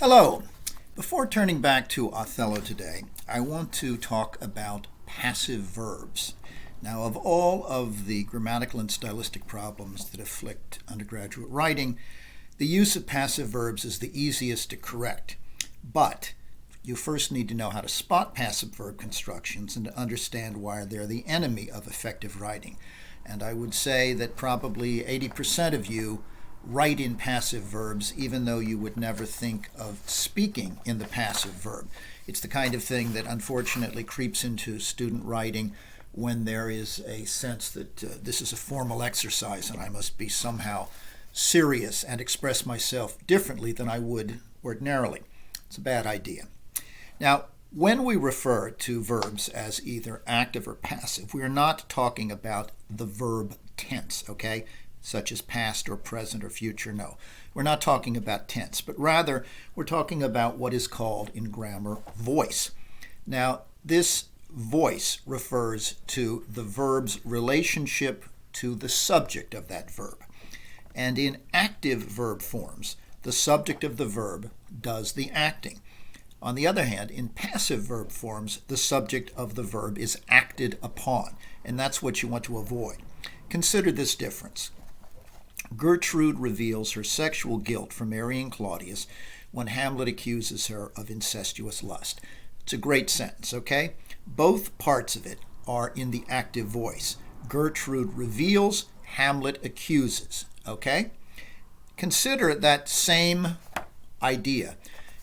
Hello. Before turning back to Othello today, I want to talk about passive verbs. Now, of all of the grammatical and stylistic problems that afflict undergraduate writing, the use of passive verbs is the easiest to correct. But you first need to know how to spot passive verb constructions and to understand why they're the enemy of effective writing. And I would say that probably 80% of you write in passive verbs even though you would never think of speaking in the passive verb. It's the kind of thing that unfortunately creeps into student writing when there is a sense that this is a formal exercise and I must be somehow serious and express myself differently than I would ordinarily. It's a bad idea. Now, when we refer to verbs as either active or passive, we are not talking about the verb tense, okay? Such as past or present or future. No, we're not talking about tense, but rather we're talking about what is called in grammar voice. Now, this voice refers to the verb's relationship to the subject of that verb. And in active verb forms, the subject of the verb does the acting. On the other hand, in passive verb forms, the subject of the verb is acted upon, and that's what you want to avoid. Consider this difference. Gertrude reveals her sexual guilt for marrying Claudius when Hamlet accuses her of incestuous lust. It's a great sentence, okay? Both parts of it are in the active voice. Gertrude reveals, Hamlet accuses, okay? Consider that same idea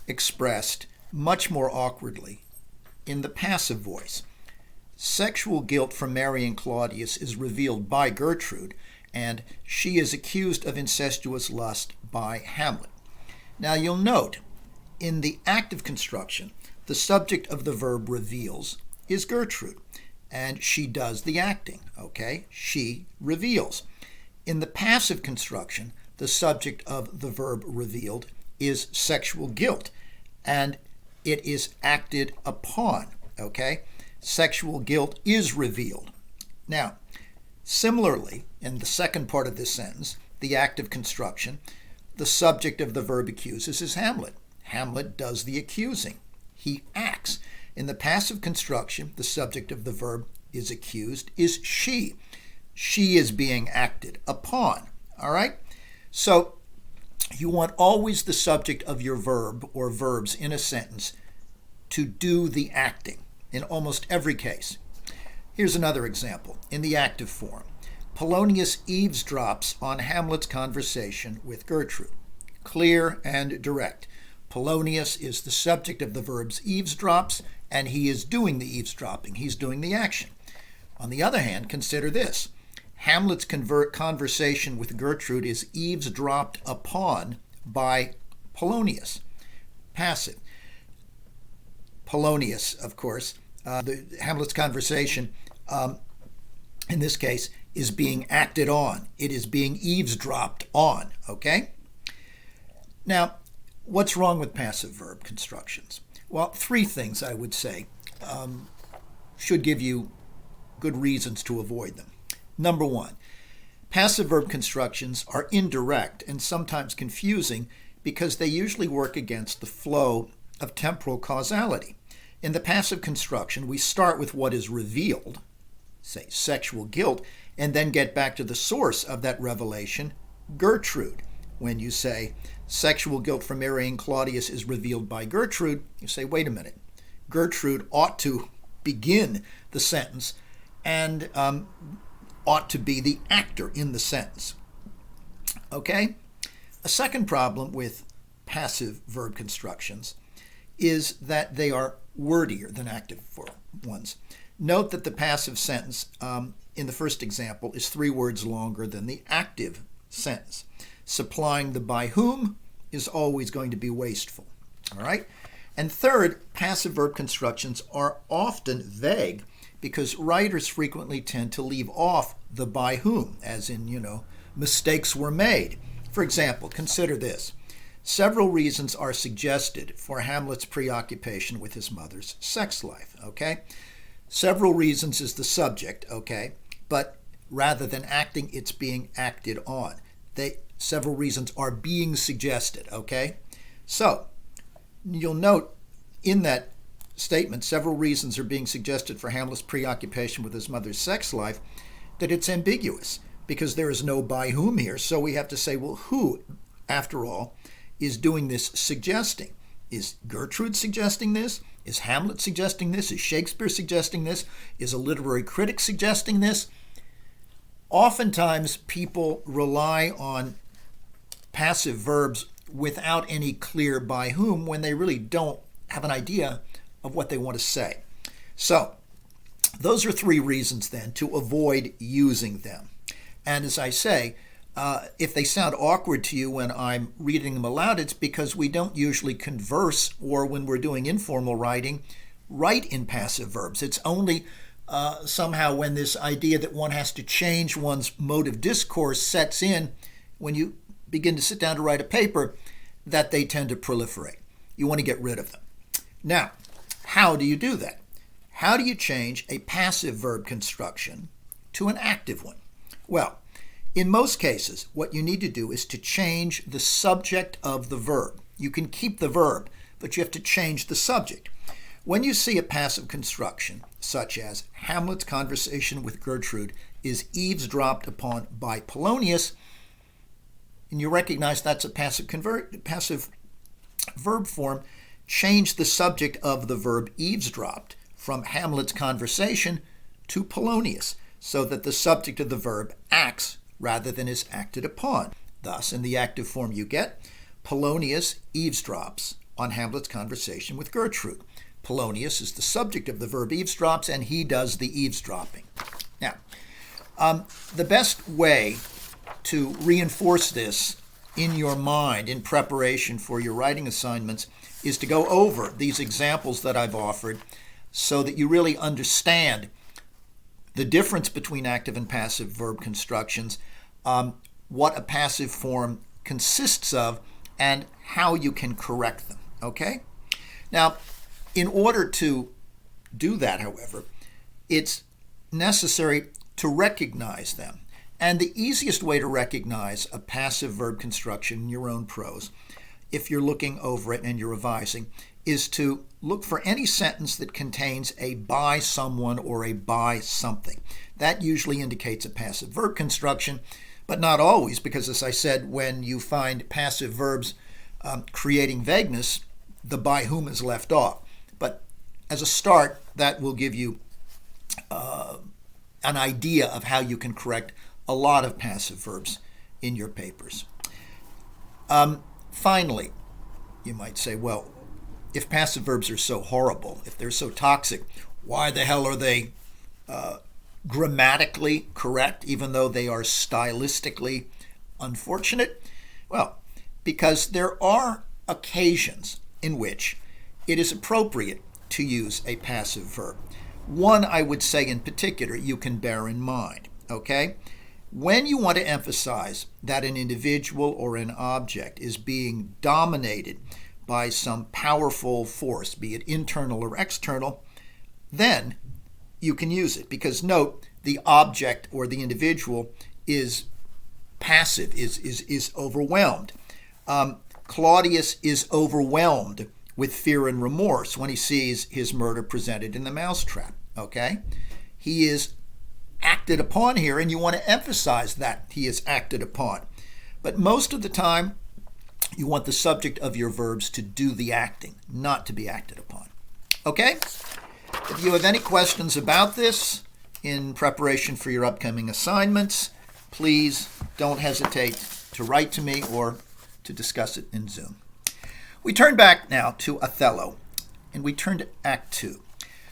expressed much more awkwardly in the passive voice. Sexual guilt for marrying Claudius is revealed by Gertrude, and she is accused of incestuous lust by Hamlet. Now you'll note, in the active construction, the subject of the verb reveals is Gertrude, and she does the acting, okay? She reveals. In the passive construction, the subject of the verb revealed is sexual guilt, and it is acted upon, okay? Sexual guilt is revealed. Now, similarly, in the second part of this sentence, the active construction, the subject of the verb accuses is Hamlet. Hamlet does the accusing. He acts. In the passive construction, the subject of the verb is accused is she. She is being acted upon. All right? So you want always the subject of your verb or verbs in a sentence to do the acting in almost every case. Here's another example in the active form. Polonius eavesdrops on Hamlet's conversation with Gertrude. Clear and direct. Polonius is the subject of the verbs eavesdrops, and he is doing the eavesdropping. He's doing the action. On the other hand, consider this. Hamlet's conversation with Gertrude is eavesdropped upon by Polonius. Passive. Polonius, of course, Hamlet's conversation, in this case, is being acted on. It is being eavesdropped on, okay? Now, what's wrong with passive verb constructions? Well, three things I would say should give you good reasons to avoid them. Number one, passive verb constructions are indirect and sometimes confusing because they usually work against the flow of temporal causality. In the passive construction, we start with what is revealed, say sexual guilt, and then get back to the source of that revelation, Gertrude. When you say sexual guilt for marrying Claudius is revealed by Gertrude, you say, wait a minute, Gertrude ought to begin the sentence and ought to be the actor in the sentence. Okay? A second problem with passive verb constructions is that they are wordier than active ones. Note that the passive sentence in the first example is 3 words longer than the active sentence. Supplying the by whom is always going to be wasteful. All right? And third, passive verb constructions are often vague because writers frequently tend to leave off the by whom, as in, mistakes were made. For example, consider this. Several reasons are suggested for Hamlet's preoccupation with his mother's sex life, okay? Several reasons is the subject, okay? But rather than acting, it's being acted on. Several reasons are being suggested, okay? So, you'll note in that statement, several reasons are being suggested for Hamlet's preoccupation with his mother's sex life, that it's ambiguous because there is no by whom here. So we have to say, well, who, after all, is doing this suggesting? Is Gertrude suggesting this? Is Hamlet suggesting this? Is Shakespeare suggesting this? Is a literary critic suggesting this? Oftentimes, people rely on passive verbs without any clear by whom when they really don't have an idea of what they want to say. So, those are three reasons then to avoid using them. And as I say, if they sound awkward to you when I'm reading them aloud, it's because we don't usually converse, or when we're doing informal writing, write in passive verbs. It's only somehow when this idea that one has to change one's mode of discourse sets in, when you begin to sit down to write a paper, that they tend to proliferate. You want to get rid of them. Now, how do you do that? How do you change a passive verb construction to an active one? Well, in most cases, what you need to do is to change the subject of the verb. You can keep the verb, but you have to change the subject. When you see a passive construction, such as Hamlet's conversation with Gertrude is eavesdropped upon by Polonius, and you recognize that's a passive verb form, change the subject of the verb eavesdropped from Hamlet's conversation to Polonius, so that the subject of the verb acts rather than is acted upon. Thus, in the active form you get, Polonius eavesdrops on Hamlet's conversation with Gertrude. Polonius is the subject of the verb eavesdrops, and he does the eavesdropping. Now, the best way to reinforce this in your mind in preparation for your writing assignments is to go over these examples that I've offered so that you really understand the difference between active and passive verb constructions, what a passive form consists of, and how you can correct them, okay? Now, in order to do that, however, it's necessary to recognize them. And the easiest way to recognize a passive verb construction in your own prose, if you're looking over it and you're revising, is to look for any sentence that contains a by someone or a by something. That usually indicates a passive verb construction, but not always, because as I said, when you find passive verbs creating vagueness, the by whom is left off. But as a start, that will give you an idea of how you can correct a lot of passive verbs in your papers. Finally, you might say, well, if passive verbs are so horrible, if they're so toxic, why the hell are they grammatically correct, even though they are stylistically unfortunate? Well, because there are occasions in which it is appropriate to use a passive verb. One, I would say in particular, you can bear in mind, okay? When you want to emphasize that an individual or an object is being dominated by some powerful force, be it internal or external, then you can use it. Because note, the object or the individual is passive, is overwhelmed. Claudius is overwhelmed with fear and remorse when he sees his murder presented in the mousetrap, okay? He is acted upon here, and you want to emphasize that he is acted upon. But most of the time, you want the subject of your verbs to do the acting, not to be acted upon. Okay? If you have any questions about this in preparation for your upcoming assignments, please don't hesitate to write to me or to discuss it in Zoom. We turn back now to Othello, and we turn to Act 2.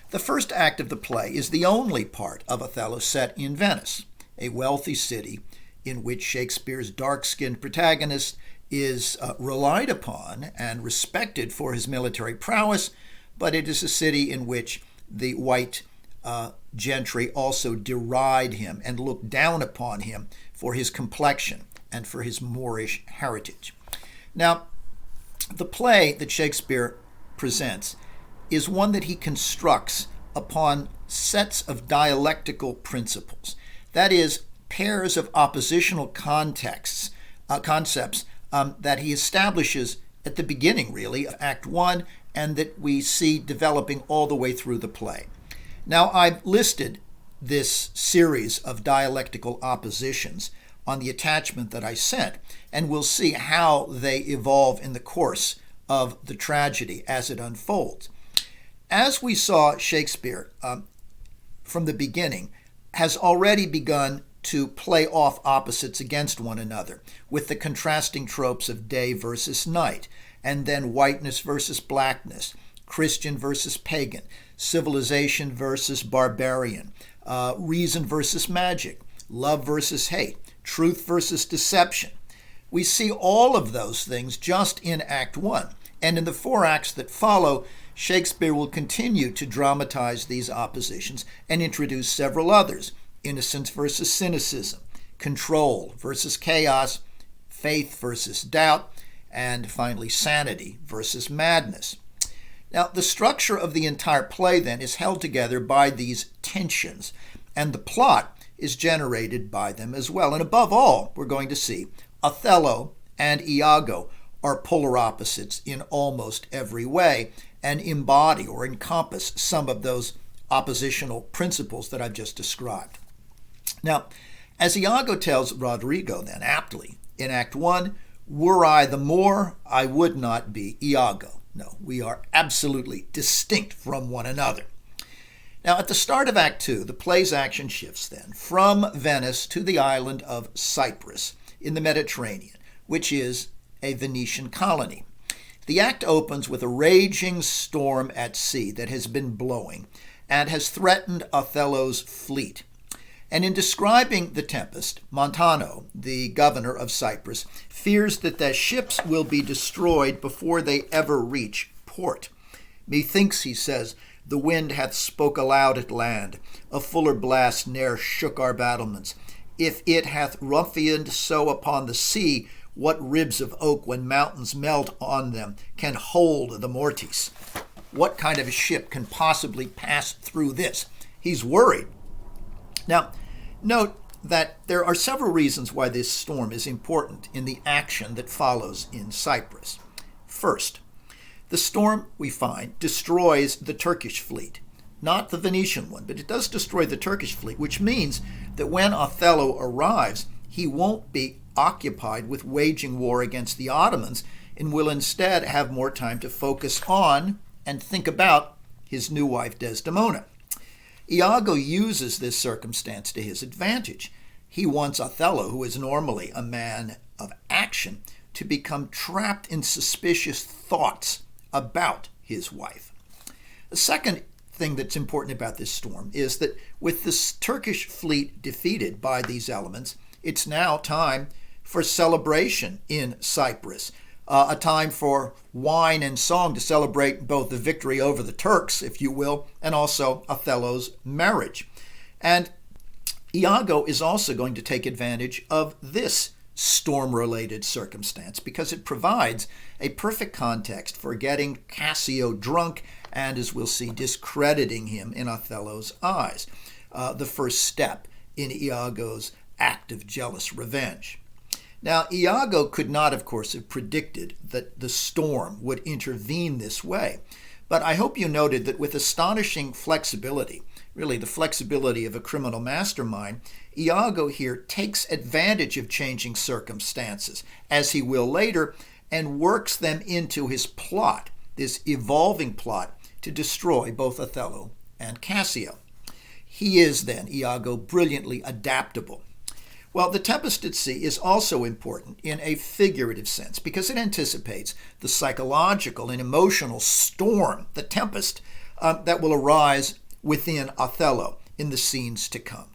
The first act of the play is the only part of Othello set in Venice, a wealthy city in which Shakespeare's dark-skinned protagonist is relied upon and respected for his military prowess, but it is a city in which the white gentry also deride him and look down upon him for his complexion and for his Moorish heritage. Now, the play that Shakespeare presents is one that he constructs upon sets of dialectical principles. That is, pairs of oppositional concepts that he establishes at the beginning, really, of Act 1, and that we see developing all the way through the play. Now, I've listed this series of dialectical oppositions on the attachment that I sent, and we'll see how they evolve in the course of the tragedy as it unfolds. As we saw, Shakespeare, from the beginning, has already begun to play off opposites against one another with the contrasting tropes of day versus night, and then whiteness versus blackness, Christian versus pagan, civilization versus barbarian, reason versus magic, love versus hate, truth versus deception. We see all of those things just in Act 1, and in the 4 acts that follow, Shakespeare will continue to dramatize these oppositions and introduce several others: innocence versus cynicism, control versus chaos, faith versus doubt, and finally sanity versus madness. Now, the structure of the entire play then is held together by these tensions, and the plot is generated by them as well. And above all, we're going to see Othello and Iago are polar opposites in almost every way and embody or encompass some of those oppositional principles that I've just described. Now, as Iago tells Roderigo then aptly in Act 1, "Were I the Moor, I would not be Iago." No, we are absolutely distinct from one another. Now, at the start of Act 2, the play's action shifts then from Venice to the island of Cyprus in the Mediterranean, which is a Venetian colony. The act opens with a raging storm at sea that has been blowing and has threatened Othello's fleet. And in describing the tempest, Montano, the governor of Cyprus, fears that their ships will be destroyed before they ever reach port. "Methinks," he says, "the wind hath spoke aloud at land. A fuller blast ne'er shook our battlements. If it hath ruffianed so upon the sea, what ribs of oak, when mountains melt on them, can hold the Mortis?" What kind of a ship can possibly pass through this? He's worried. Now, note that there are several reasons why this storm is important in the action that follows in Cyprus. First, the storm, we find, destroys the Turkish fleet. Not the Venetian one, but it does destroy the Turkish fleet, which means that when Othello arrives, he won't be occupied with waging war against the Ottomans and will instead have more time to focus on and think about his new wife Desdemona. Iago uses this circumstance to his advantage. He wants Othello, who is normally a man of action, to become trapped in suspicious thoughts about his wife. The second thing that's important about this storm is that with this Turkish fleet defeated by these elements, it's now time for celebration in Cyprus, a time for wine and song to celebrate both the victory over the Turks, if you will, and also Othello's marriage. And Iago is also going to take advantage of this storm-related circumstance because it provides a perfect context for getting Cassio drunk and, as we'll see, discrediting him in Othello's eyes, the first step in Iago's act of jealous revenge. Now, Iago could not, of course, have predicted that the storm would intervene this way, but I hope you noted that with astonishing flexibility, really the flexibility of a criminal mastermind, Iago here takes advantage of changing circumstances, as he will later, and works them into his plot, this evolving plot to destroy both Othello and Cassio. He is then, Iago, brilliantly adaptable. Well, the Tempest at Sea is also important in a figurative sense because it anticipates the psychological and emotional storm, the tempest, that will arise within Othello in the scenes to come.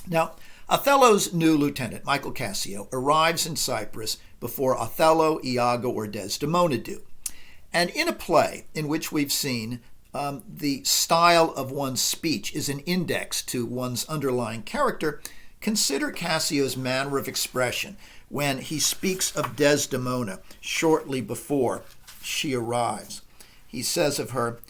Now, Othello's new lieutenant, Michael Cassio, arrives in Cyprus before Othello, Iago, or Desdemona do. And in a play in which we've seen the style of one's speech is an index to one's underlying character, consider Cassio's manner of expression when he speaks of Desdemona shortly before she arrives. He says of her,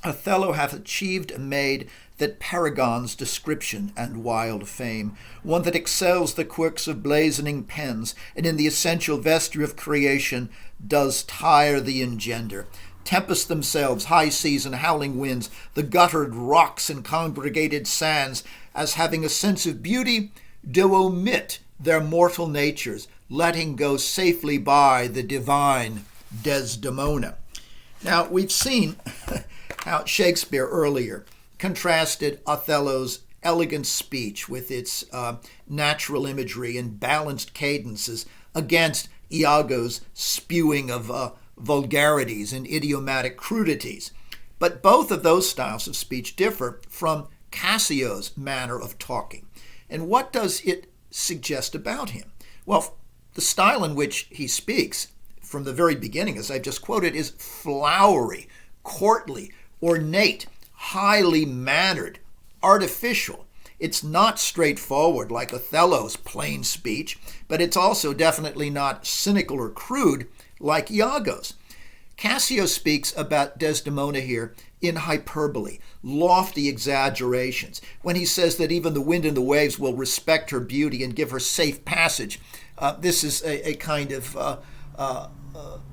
"Othello hath achieved a maid that paragons description and wild fame, one that excels the quirks of blazoning pens, and in the essential vesture of creation does tire the engender. Tempests themselves, high seas and howling winds, the guttered rocks and congregated sands, as having a sense of beauty, do omit their mortal natures, letting go safely by the divine Desdemona. Now, we've seen how Shakespeare earlier contrasted Othello's elegant speech with its natural imagery and balanced cadences against Iago's spewing of vulgarities and idiomatic crudities. But both of those styles of speech differ from Cassio's manner of talking. And what does it suggest about him? Well, the style in which he speaks from the very beginning, as I've just quoted, is flowery, courtly, ornate, highly mannered, artificial. It's not straightforward like Othello's plain speech, but it's also definitely not cynical or crude like Iago's. Cassio speaks about Desdemona here in hyperbole, lofty exaggerations. When he says that even the wind and the waves will respect her beauty and give her safe passage, this is a kind of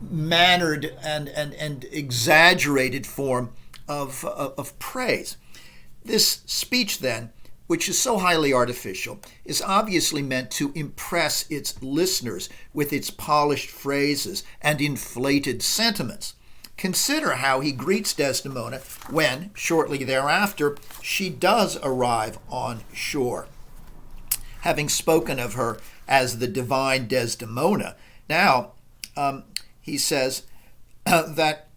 mannered and exaggerated form of praise. This speech, then, which is so highly artificial, is obviously meant to impress its listeners with its polished phrases and inflated sentiments. Consider how he greets Desdemona when, shortly thereafter, she does arrive on shore. Having spoken of her as the divine Desdemona, now he says that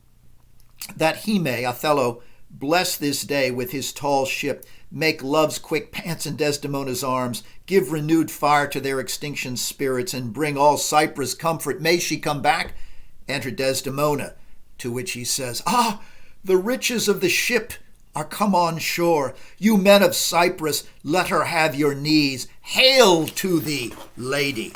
he may, Othello, bless this day with his tall ship, make love's quick pants in Desdemona's arms, give renewed fire to their extinction spirits, and bring all Cyprus comfort. May she come back? Enter Desdemona, to which he says, the riches of the ship are come on shore. You men of Cyprus, let her have your knees. Hail to thee, lady.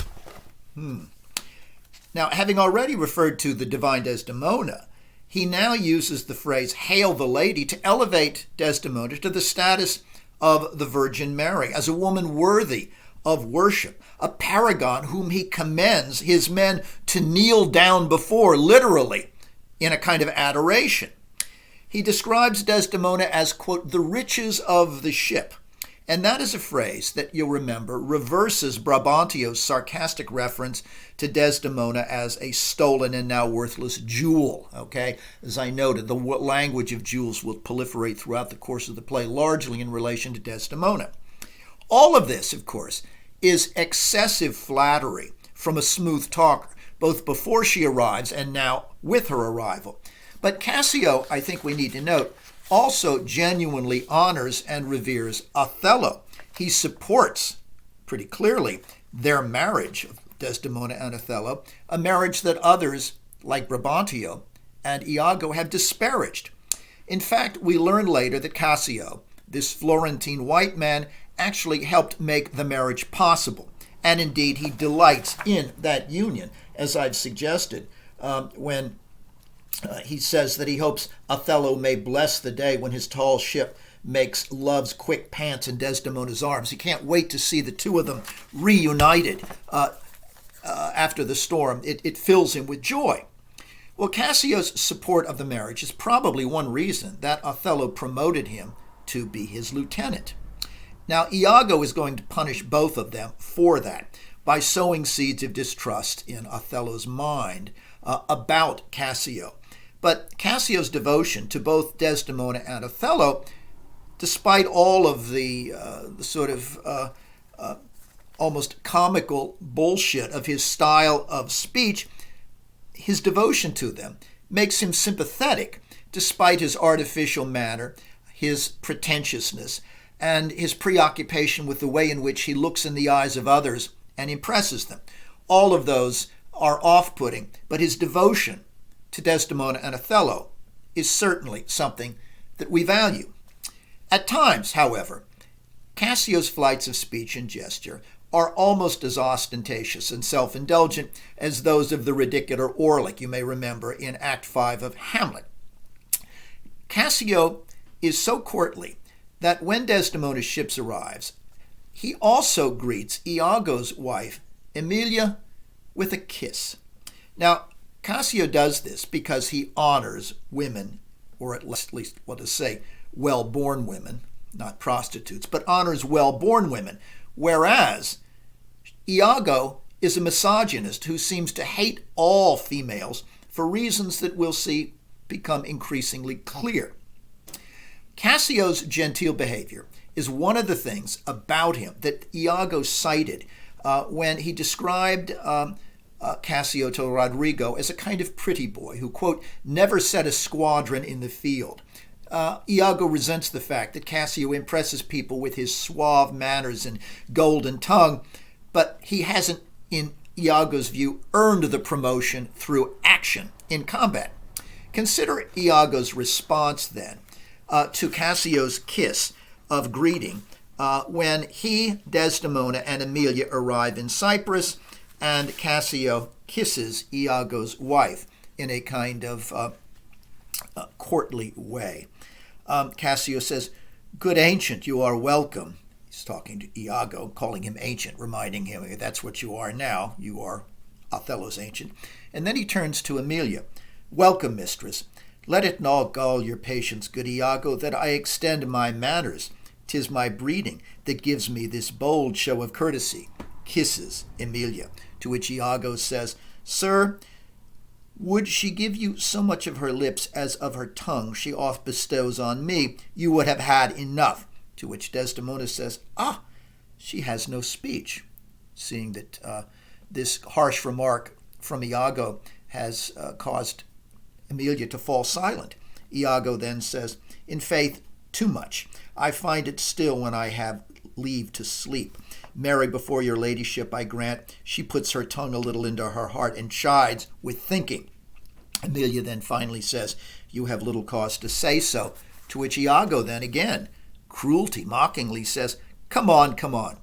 Now, having already referred to the divine Desdemona, he now uses the phrase, hail the lady, to elevate Desdemona to the status of the Virgin Mary, as a woman worthy of worship, a paragon whom he commends his men to kneel down before, literally, in a kind of adoration. He describes Desdemona as, quote, the riches of the ship. And that is a phrase that, you'll remember, reverses Brabantio's sarcastic reference to Desdemona as a stolen and now worthless jewel, okay? As I noted, the language of jewels will proliferate throughout the course of the play, largely in relation to Desdemona. All of this, of course, is excessive flattery from a smooth talker, both before she arrives and now with her arrival. But Cassio, I think we need to note, also genuinely honors and reveres Othello. He supports, pretty clearly, their marriage of Desdemona and Othello, a marriage that others, like Brabantio and Iago, have disparaged. In fact, we learn later that Cassio, this Florentine white man, actually helped make the marriage possible. And indeed, he delights in that union, as I've suggested, when he says that he hopes Othello may bless the day when his tall ship makes love's quick pants in Desdemona's arms. He can't wait to see the two of them reunited after the storm. It fills him with joy. Well, Cassio's support of the marriage is probably one reason that Othello promoted him to be his lieutenant. Now, Iago is going to punish both of them for that by sowing seeds of distrust in Othello's mind about Cassio. But Cassio's devotion to both Desdemona and Othello, despite all of the sort of almost comical bullshit of his style of speech, his devotion to them makes him sympathetic despite his artificial manner, his pretentiousness, and his preoccupation with the way in which he looks in the eyes of others and impresses them. All of those are off-putting, but his devotion to Desdemona and Othello is certainly something that we value. At times, however, Cassio's flights of speech and gesture are almost as ostentatious and self-indulgent as those of the ridiculer Orlick, you may remember, in Act 5 of Hamlet. Cassio is so courtly that when Desdemona's ships arrives, he also greets Iago's wife, Emilia, with a kiss. Now, Cassio does this because he honors women, or at least what to say, well-born women, not prostitutes, but honors well-born women, whereas Iago is a misogynist who seems to hate all females for reasons that we'll see become increasingly clear. Cassio's genteel behavior is one of the things about him that Iago cited when he described Cassio to Rodrigo as a kind of pretty boy who, quote, never set a squadron in the field. Iago resents the fact that Cassio impresses people with his suave manners and golden tongue, but he hasn't, in Iago's view, earned the promotion through action in combat. Consider Iago's response, then, to Cassio's kiss of greeting when he, Desdemona, and Emilia arrive in Cyprus, and Cassio kisses Iago's wife in a kind of courtly way. Cassio says, "Good ancient, you are welcome." He's talking to Iago, calling him ancient, reminding him that's what you are now. You are Othello's ancient. And then he turns to Emilia. "Welcome, mistress. Let it not gall your patience, good Iago, that I extend my manners. 'Tis my breeding that gives me this bold show of courtesy." Kisses Emilia, to which Iago says, "Sir, would she give you so much of her lips as of her tongue she oft bestows on me, you would have had enough." To which Desdemona says, "Ah, she has no speech." Seeing that this harsh remark from Iago has caused Emilia to fall silent, Iago then says, "In faith, too much. I find it still when I have leave to sleep. Marry before your ladyship, I grant. She puts her tongue a little into her heart and chides with thinking." Emilia then finally says, "You have little cause to say so." To which Iago then again, cruelty, mockingly says, Come on.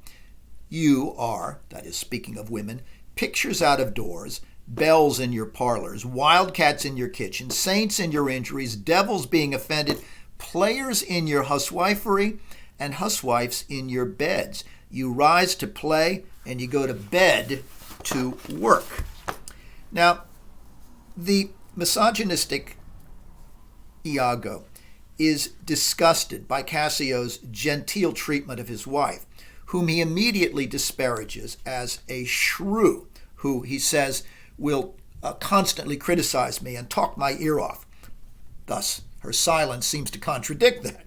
You are," that is speaking of women, "pictures out of doors, bells in your parlors, wildcats in your kitchen, saints in your injuries, devils being offended, players in your huswifery, and huswives in your beds. You rise to play, and you go to bed to work." Now, the misogynistic Iago is disgusted by Cassio's genteel treatment of his wife, whom he immediately disparages as a shrew, who, he says, will constantly criticize me and talk my ear off. Thus, her silence seems to contradict that.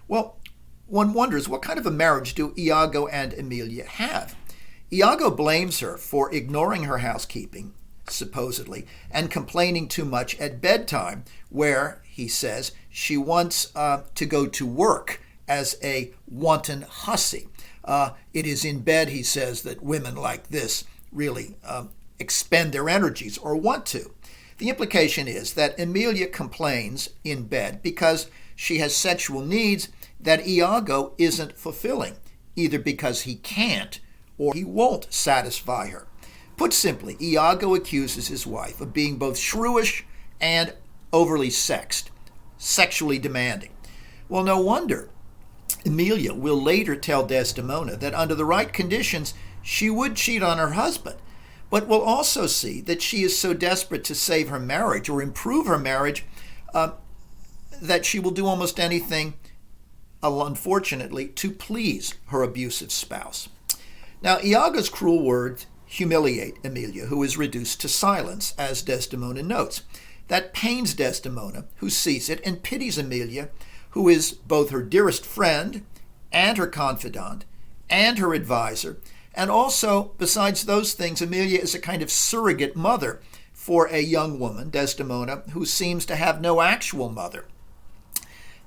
Well, one wonders, what kind of a marriage do Iago and Emilia have? Iago blames her for ignoring her housekeeping, supposedly, and complaining too much at bedtime, where, he says, she wants to go to work as a wanton hussy. It is in bed, he says, that women like this really expend their energies or want to. The implication is that Emilia complains in bed because she has sexual needs that Iago isn't fulfilling, either because he can't or he won't satisfy her. Put simply, Iago accuses his wife of being both shrewish and overly sexed, sexually demanding. Well, no wonder Emilia will later tell Desdemona that under the right conditions, she would cheat on her husband, but will also see that she is so desperate to save her marriage or improve her marriage that she will do almost anything, unfortunately, to please her abusive spouse. Now, Iago's cruel words humiliate Emilia, who is reduced to silence, as Desdemona notes. That pains Desdemona, who sees it, and pities Emilia, who is both her dearest friend and her confidant and her advisor. And also, besides those things, Emilia is a kind of surrogate mother for a young woman, Desdemona, who seems to have no actual mother.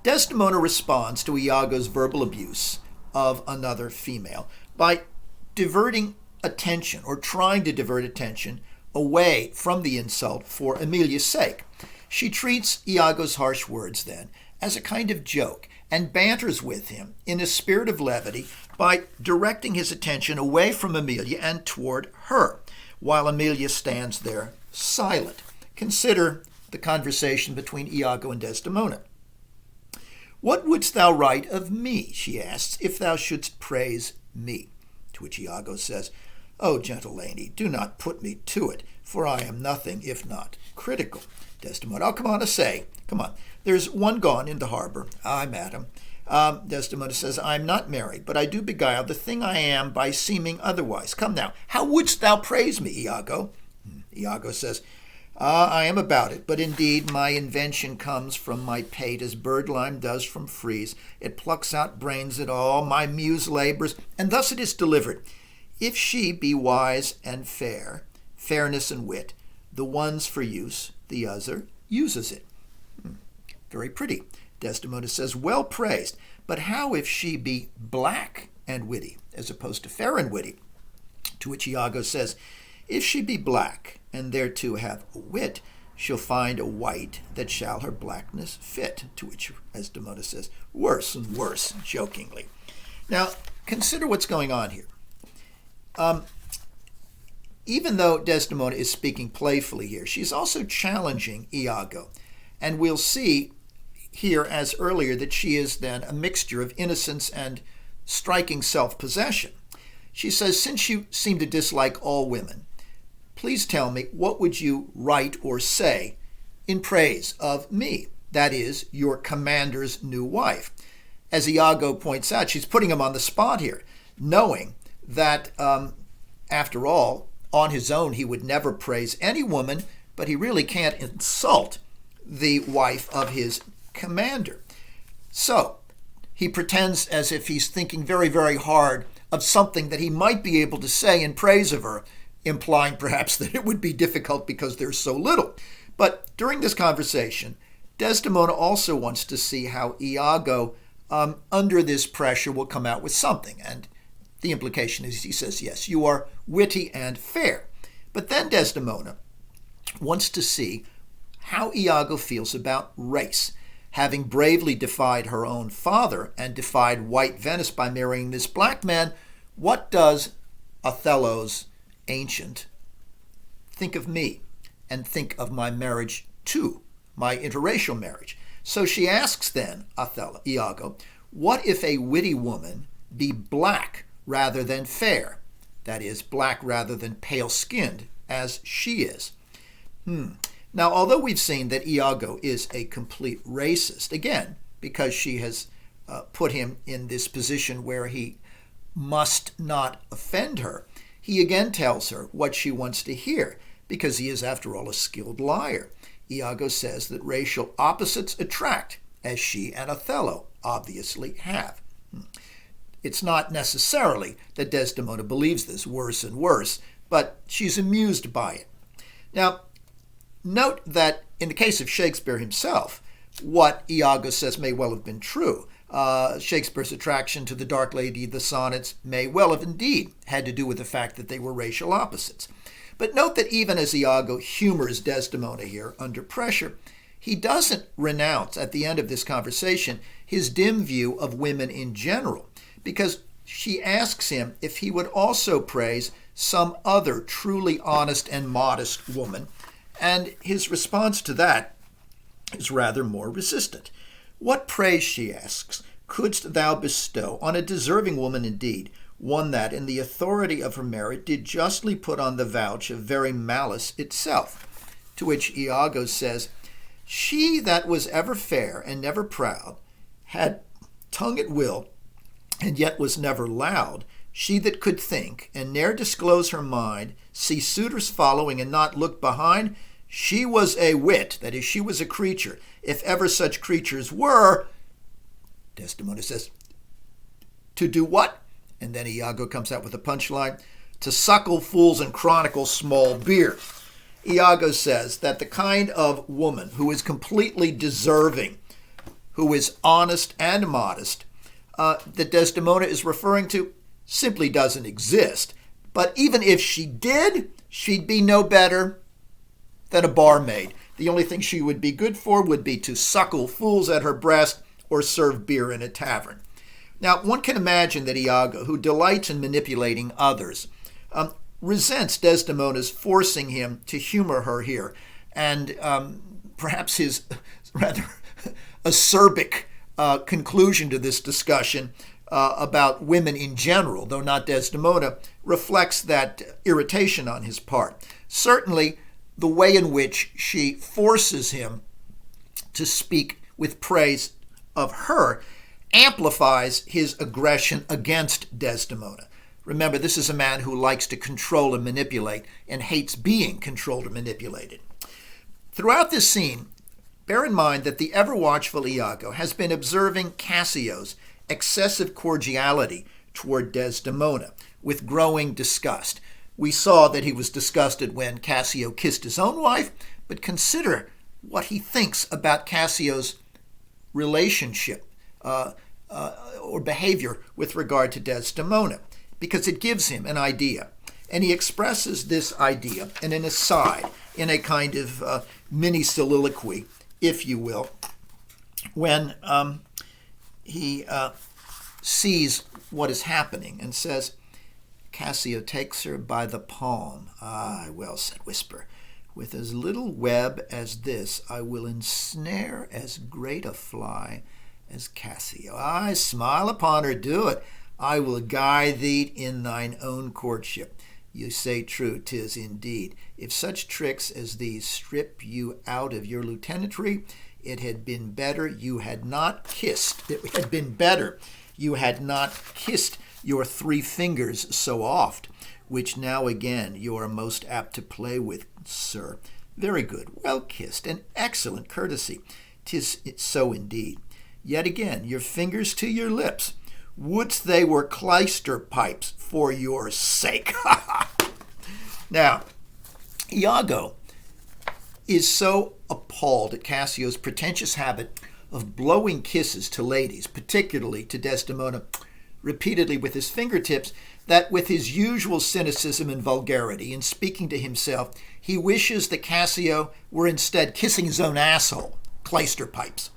Desdemona responds to Iago's verbal abuse of another female by diverting attention, or trying to divert attention, away from the insult for Emilia's sake. She treats Iago's harsh words, then, as a kind of joke, and banters with him in a spirit of levity by directing his attention away from Emilia and toward her, while Emilia stands there silent. Consider the conversation between Iago and Desdemona. What wouldst thou write of me, she asks, if thou shouldst praise me? To which Iago says, O gentle lady, do not put me to it, for I am nothing if not critical. Desdemona, come on to say, come on. There's one gone in the harbor. Ay, madam. Desdemona says, I am not married, but I do beguile the thing I am by seeming otherwise. Come now, how wouldst thou praise me, Iago? Iago says, I am about it, but indeed my invention comes from my pate as birdlime does from frieze. It plucks out brains at all, my muse labors, and thus it is delivered. If she be wise and fair, fairness and wit, the one's for use, the other uses it. Very pretty. Desdemona says, well praised, but how if she be black and witty, as opposed to fair and witty? To which Iago says, if she be black, and thereto have a wit, she'll find a white that shall her blackness fit. To which Desdemona says, worse and worse, jokingly. Now, consider what's going on here. Even though Desdemona is speaking playfully here, she's also challenging Iago. And we'll see here, as earlier, that she is then a mixture of innocence and striking self-possession. She says, since you seem to dislike all women, please tell me, what would you write or say in praise of me, that is, your commander's new wife? As Iago points out, she's putting him on the spot here, knowing that, after all, on his own, he would never praise any woman, but he really can't insult the wife of his commander. So he pretends as if he's thinking very, very hard of something that he might be able to say in praise of her, implying perhaps that it would be difficult because there's so little. But during this conversation, Desdemona also wants to see how Iago, under this pressure, will come out with something. And the implication is he says, yes, you are witty and fair. But then Desdemona wants to see how Iago feels about race. Having bravely defied her own father and defied white Venice by marrying this black man, what does Othello's ancient think of me and think of my marriage too, my interracial marriage? So she asks then, Iago, what if a witty woman be black rather than fair? That is, black rather than pale-skinned, as she is. Now, although we've seen that Iago is a complete racist, again, because she has put him in this position where he must not offend her, he again tells her what she wants to hear, because he is, after all, a skilled liar. Iago says that racial opposites attract, as she and Othello obviously have. It's not necessarily that Desdemona believes this, worse and worse, but she's amused by it. Now, note that in the case of Shakespeare himself, what Iago says may well have been true. Shakespeare's attraction to the Dark Lady of the Sonnets may well have indeed had to do with the fact that they were racial opposites. But note that even as Iago humors Desdemona here under pressure, he doesn't renounce, at the end of this conversation, his dim view of women in general, because she asks him if he would also praise some other truly honest and modest woman, and his response to that is rather more resistant. What praise, she asks, couldst thou bestow on a deserving woman indeed, one that, in the authority of her merit, did justly put on the vouch of very malice itself? To which Iago says, she that was ever fair and never proud, had tongue at will, and yet was never loud, she that could think, and ne'er disclose her mind, see suitors following and not look behind, she was a wit, that is, she was a creature, if ever such creatures were. Desdemona says, to do what? And then Iago comes out with a punchline, to suckle fools and chronicle small beer. Iago says that the kind of woman who is completely deserving, who is honest and modest, that Desdemona is referring to simply doesn't exist. But even if she did, she'd be no better than a barmaid. The only thing she would be good for would be to suckle fools at her breast or serve beer in a tavern. Now, one can imagine that Iago, who delights in manipulating others, resents Desdemona's forcing him to humor her here, and perhaps his rather acerbic conclusion to this discussion about women in general, though not Desdemona, reflects that irritation on his part. Certainly, the way in which she forces him to speak with praise of her amplifies his aggression against Desdemona. Remember, this is a man who likes to control and manipulate and hates being controlled or manipulated. Throughout this scene, bear in mind that the ever-watchful Iago has been observing Cassio's excessive cordiality toward Desdemona with growing disgust. We saw that he was disgusted when Cassio kissed his own wife, but consider what he thinks about Cassio's relationship or behavior with regard to Desdemona, because it gives him an idea. And he expresses this idea in an aside, in a kind of mini soliloquy, if you will, when he sees what is happening and says, Cassio takes her by the palm. Ah, well said, whisper. With as little web as this, I will ensnare as great a fly as Cassio. Ay, smile upon her, do it. I will guide thee in thine own courtship. You say true, 'tis indeed. If such tricks as these strip you out of your lieutenantry, it had been better you had not kissed. It had been better you had not kissed your 3 fingers so oft, which now again you are most apt to play with, sir. Very good, well kissed, an excellent courtesy. 'Tis so indeed. Yet again, your fingers to your lips. Wouldst they were clyster pipes for your sake. Now, Iago is so appalled at Cassio's pretentious habit of blowing kisses to ladies, particularly to Desdemona, repeatedly with his fingertips, that with his usual cynicism and vulgarity in speaking to himself, he wishes that Cassio were instead kissing his own asshole, clyster pipes.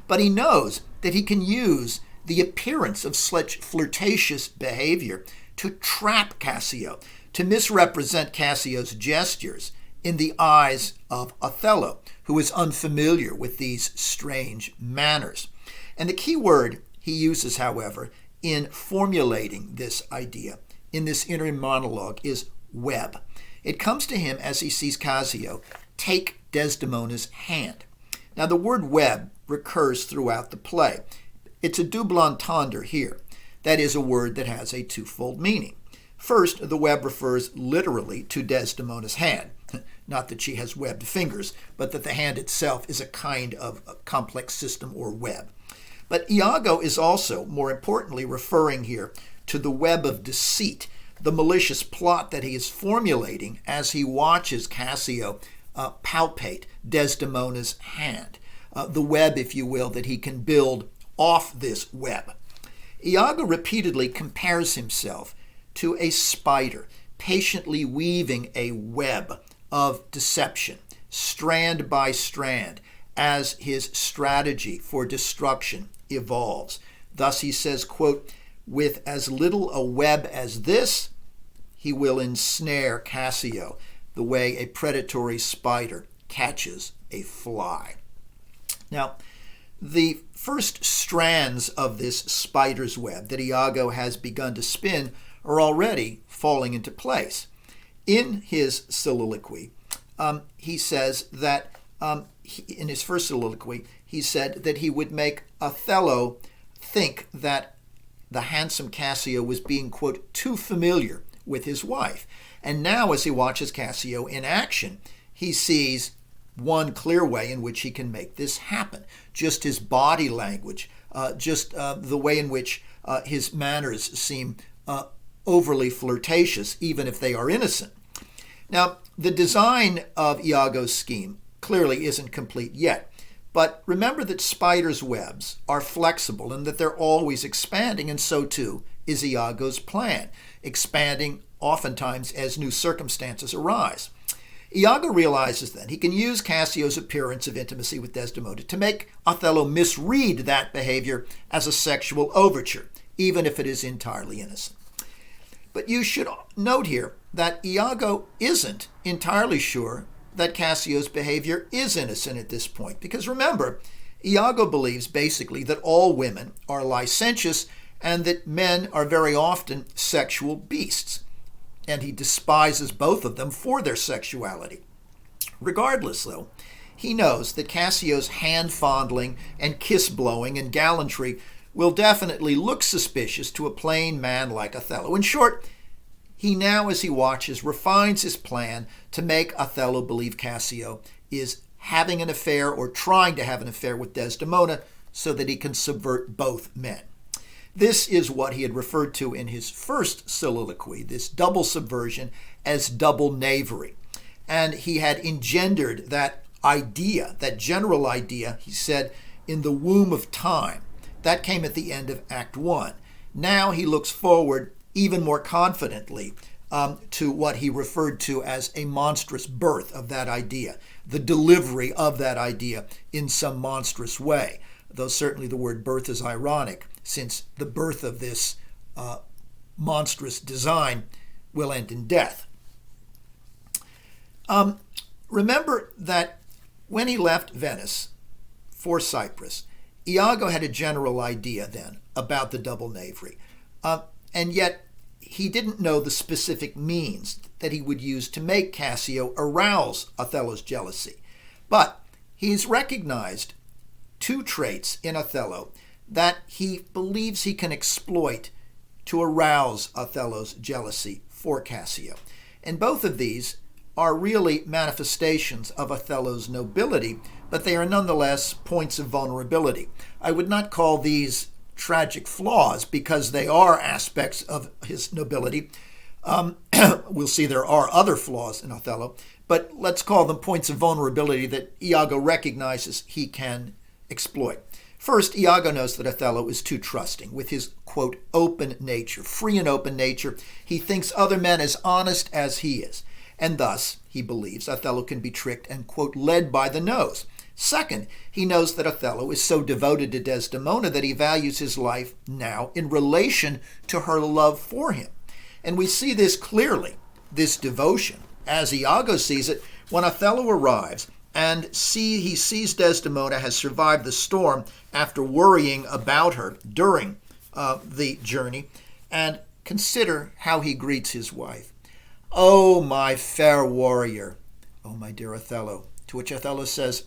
But he knows that he can use the appearance of such flirtatious behavior to trap Cassio, to misrepresent Cassio's gestures in the eyes of Othello, who is unfamiliar with these strange manners. And the key word he uses, however, in formulating this idea, in this inner monologue, is web. It comes to him as he sees Cassio take Desdemona's hand. Now, the word web recurs throughout the play. It's a double entendre here. That is a word that has a twofold meaning. First, the web refers literally to Desdemona's hand. Not that she has webbed fingers, but that the hand itself is a kind of a complex system or web. But Iago is also, more importantly, referring here to the web of deceit, the malicious plot that he is formulating as he watches Cassio palpate Desdemona's hand. The web, if you will, that he can build off this web. Iago repeatedly compares himself to a spider, patiently weaving a web of deception, strand by strand, as his strategy for destruction evolves. Thus he says, quote, with as little a web as this, he will ensnare Cassio, the way a predatory spider catches a fly. Now, the first strands of this spider's web that Iago has begun to spin are already falling into place. In his soliloquy, he says that, in his first soliloquy, he said that he would make Othello think that the handsome Cassio was being, quote, too familiar with his wife. And now, as he watches Cassio in action, he sees one clear way in which he can make this happen. Just his body language, just the way in which his manners seem overly flirtatious, even if they are innocent. Now, the design of Iago's scheme clearly isn't complete yet. But remember that spiders' webs are flexible and that they're always expanding, and so too is Iago's plan, expanding oftentimes as new circumstances arise. Iago realizes then he can use Cassio's appearance of intimacy with Desdemona to make Othello misread that behavior as a sexual overture, even if it is entirely innocent. But you should note here that Iago isn't entirely sure that Cassio's behavior is innocent at this point, because remember, Iago believes basically that all women are licentious and that men are very often sexual beasts, and he despises both of them for their sexuality. Regardless, though, he knows that Cassio's hand-fondling and kiss-blowing and gallantry will definitely look suspicious to a plain man like Othello. In short, he now, as he watches, refines his plan to make Othello believe Cassio is having an affair or trying to have an affair with Desdemona so that he can subvert both men. This is what he had referred to in his first soliloquy, this double subversion, as double knavery. And he had engendered that idea, that general idea, he said, in the womb of time. That came at the end of Act 1. Now he looks forward even more confidently to what he referred to as a monstrous birth of that idea, the delivery of that idea in some monstrous way, though certainly the word birth is ironic, since the birth of this monstrous design will end in death. Remember that when he left Venice for Cyprus, Iago had a general idea then about the double knavery, and yet he didn't know the specific means that he would use to make Cassio arouse Othello's jealousy. But he's recognized two traits in Othello that he believes he can exploit to arouse Othello's jealousy for Cassio. And both of these are really manifestations of Othello's nobility, but they are nonetheless points of vulnerability. I would not call these tragic flaws because they are aspects of his nobility. We'll see there are other flaws in Othello, but let's call them points of vulnerability that Iago recognizes he can exploit. First, Iago knows that Othello is too trusting. With his, quote, open nature, free and open nature, he thinks other men as honest as he is. And thus, he believes, Othello can be tricked and, quote, led by the nose. Second, he knows that Othello is so devoted to Desdemona that he values his life now in relation to her love for him. And we see this clearly, this devotion, as Iago sees it, when Othello arrives and he sees Desdemona has survived the storm after worrying about her during the journey, and consider how he greets his wife. "Oh, my fair warrior, oh, my dear Othello," to which Othello says,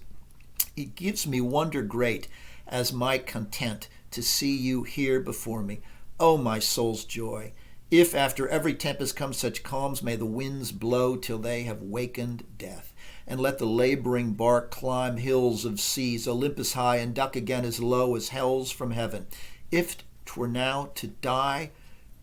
"It gives me wonder great as my content to see you here before me. Oh, my soul's joy! If after every tempest come such calms, may the winds blow till they have wakened death, and let the laboring bark climb hills of seas, Olympus high, and duck again as low as hells from heaven. If 'twere now to die,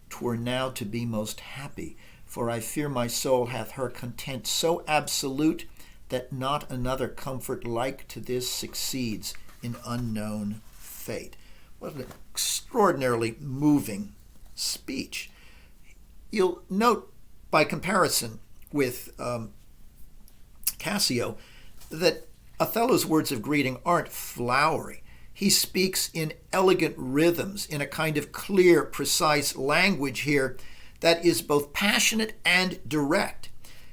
'twere now to be most happy, for I fear my soul hath her content so absolute that not another comfort like to this succeeds in unknown fate." What an extraordinarily moving speech. You'll note, by comparison with Cassio, that Othello's words of greeting aren't flowery. He speaks in elegant rhythms, in a kind of clear, precise language here that is both passionate and direct.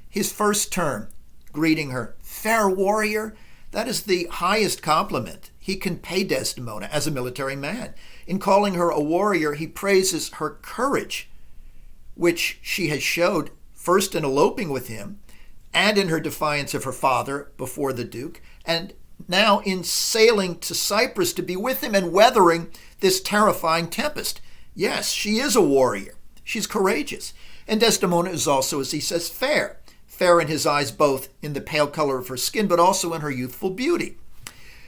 His first term, greeting her, "fair warrior," that is the highest compliment he can pay Desdemona as a military man. In calling her a warrior, he praises her courage, which she has showed first in eloping with him and in her defiance of her father before the Duke, and now in sailing to Cyprus to be with him and weathering this terrifying tempest. Yes, she is a warrior. She's courageous. And Desdemona is also, as he says, fair. Fair in his eyes, both in the pale color of her skin, but also in her youthful beauty.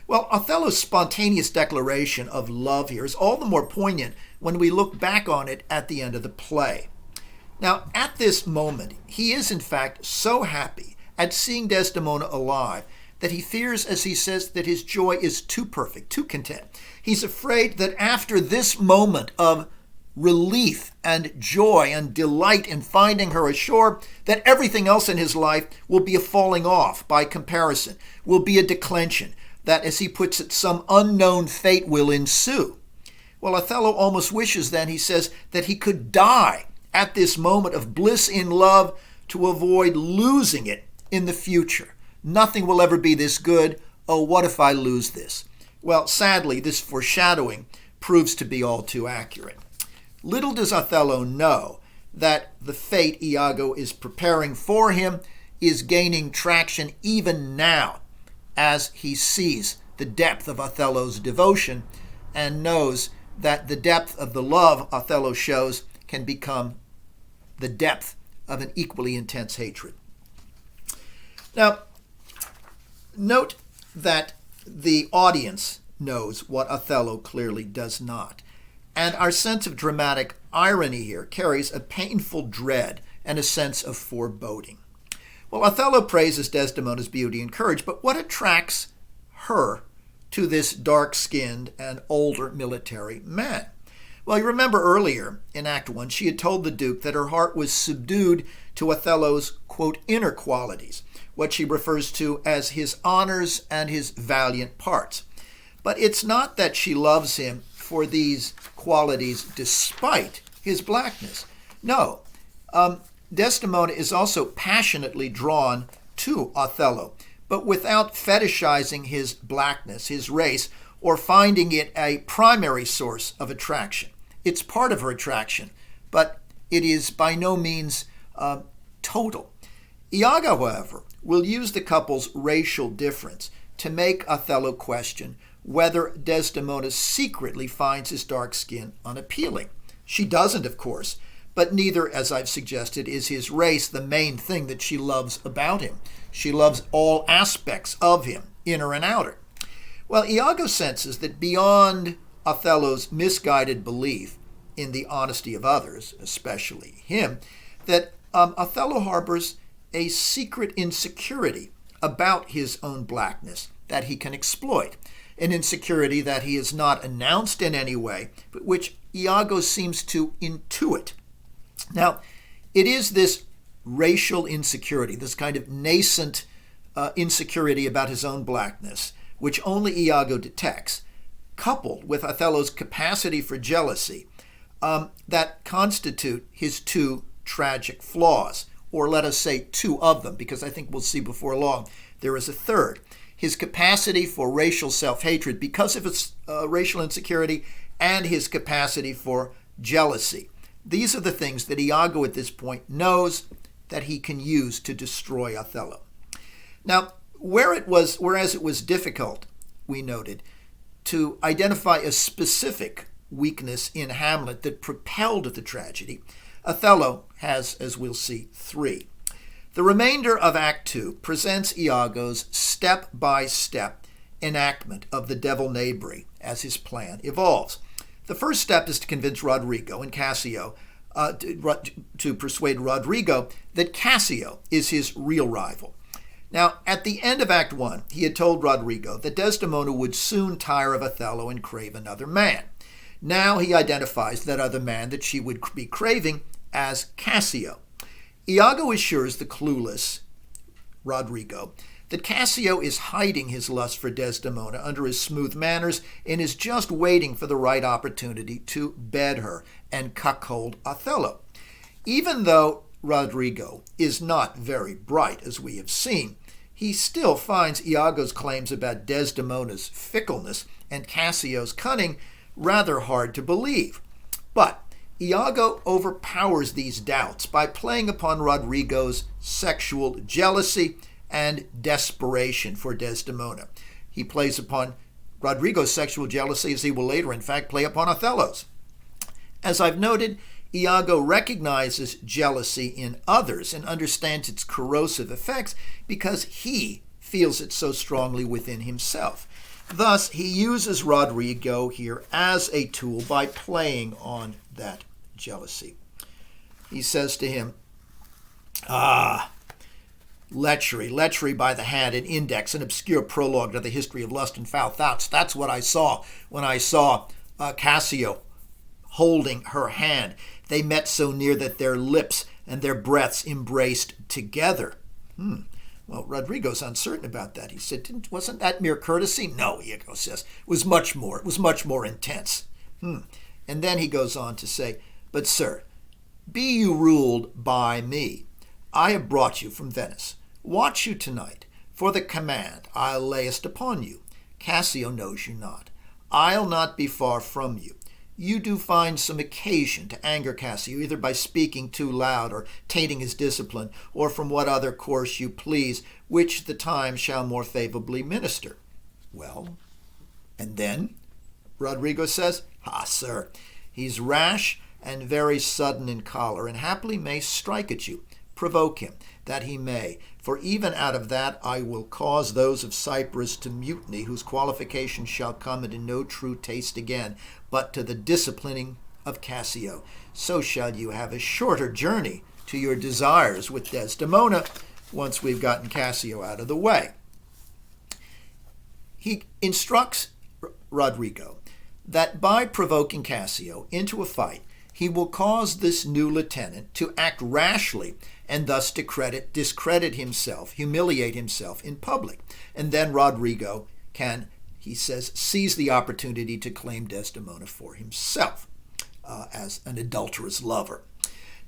Well, Othello's spontaneous declaration of love here is all the more poignant when we look back on it at the end of the play. Now, at this moment, he is in fact so happy at seeing Desdemona alive that he fears, as he says, that his joy is too perfect, too content. He's afraid that after this moment of relief and joy and delight in finding her ashore, that everything else in his life will be a falling off by comparison, will be a declension, that, as he puts it, some unknown fate will ensue. Well, Othello almost wishes then, he says, that he could die at this moment of bliss in love to avoid losing it in the future. Nothing will ever be this good. Oh, what if I lose this? Well, sadly, this foreshadowing proves to be all too accurate. Little does Othello know that the fate Iago is preparing for him is gaining traction even now as he sees the depth of Othello's devotion and knows that the depth of the love Othello shows can become the depth of an equally intense hatred. Now, note that the audience knows what Othello clearly does not, and our sense of dramatic irony here carries a painful dread and a sense of foreboding. Well, Othello praises Desdemona's beauty and courage, but what attracts her to this dark-skinned and older military man? Well, you remember earlier in Act 1, she had told the Duke that her heart was subdued to Othello's, quote, inner qualities, what she refers to as his honors and his valiant parts. But it's not that she loves him for these qualities despite his blackness. No, Desdemona is also passionately drawn to Othello, but without fetishizing his blackness, his race, or finding it a primary source of attraction. It's part of her attraction, but it is by no means total. Iago, however, will use the couple's racial difference to make Othello question whether Desdemona secretly finds his dark skin unappealing. She doesn't, of course, but neither, as I've suggested, is his race the main thing that she loves about him. She loves all aspects of him, inner and outer. Well, Iago senses that beyond Othello's misguided belief in the honesty of others, especially him, that Othello harbors a secret insecurity about his own blackness that he can exploit, an insecurity that he has not announced in any way, but which Iago seems to intuit. Now, it is this racial insecurity, this kind of nascent insecurity about his own blackness, which only Iago detects, coupled with Othello's capacity for jealousy, that constitute his two tragic flaws, or let us say two of them, because I think we'll see before long there is a third. His capacity for racial self-hatred because of his racial insecurity, and his capacity for jealousy. These are the things that Iago at this point knows that he can use to destroy Othello. Now, whereas it was difficult, we noted, to identify a specific weakness in Hamlet that propelled the tragedy, Othello has, as we'll see, three. The remainder of Act 2 presents Iago's step-by-step enactment of the devil knavery as his plan evolves. The first step is to convince Rodrigo and Cassio, to persuade Rodrigo that Cassio is his real rival. Now, at the end of Act 1, he had told Rodrigo that Desdemona would soon tire of Othello and crave another man. Now he identifies that other man that she would be craving as Cassio. Iago assures the clueless Rodrigo that Cassio is hiding his lust for Desdemona under his smooth manners and is just waiting for the right opportunity to bed her and cuckold Othello. Even though Rodrigo is not very bright, as we have seen, he still finds Iago's claims about Desdemona's fickleness and Cassio's cunning rather hard to believe. But Iago overpowers these doubts by playing upon Rodrigo's sexual jealousy and desperation for Desdemona. He plays upon Rodrigo's sexual jealousy, as he will later, in fact, play upon Othello's. As I've noted, Iago recognizes jealousy in others and understands its corrosive effects because he feels it so strongly within himself. Thus, he uses Rodrigo here as a tool by playing on that jealousy. He says to him, lechery by the hand, an index, an obscure prologue to the history of lust and foul thoughts. That's what I saw when I saw Cassio holding her hand. They met so near that their lips and their breaths embraced together. Well, Rodrigo's uncertain about that. He said, wasn't that mere courtesy? No, Iago says. It was much more. It was much more intense. And then he goes on to say, but sir, be you ruled by me. I have brought you from Venice. Watch you tonight, for the command I'll layest upon you. Cassio knows you not. I'll not be far from you. You do find some occasion to anger Cassio, either by speaking too loud, or tainting his discipline, or from what other course you please, which the time shall more favorably minister. Well, and then? Rodrigo says, sir, he's rash and very sudden in choler, and haply may strike at you. Provoke him, that he may, for even out of that I will cause those of Cyprus to mutiny, whose qualification shall come into no true taste again, but to the disciplining of Cassio. So shall you have a shorter journey to your desires with Desdemona, once we've gotten Cassio out of the way. He instructs Rodrigo that by provoking Cassio into a fight, he will cause this new lieutenant to act rashly and thus discredit himself, humiliate himself in public. And then Rodrigo can, he says, seize the opportunity to claim Desdemona for himself as an adulterous lover.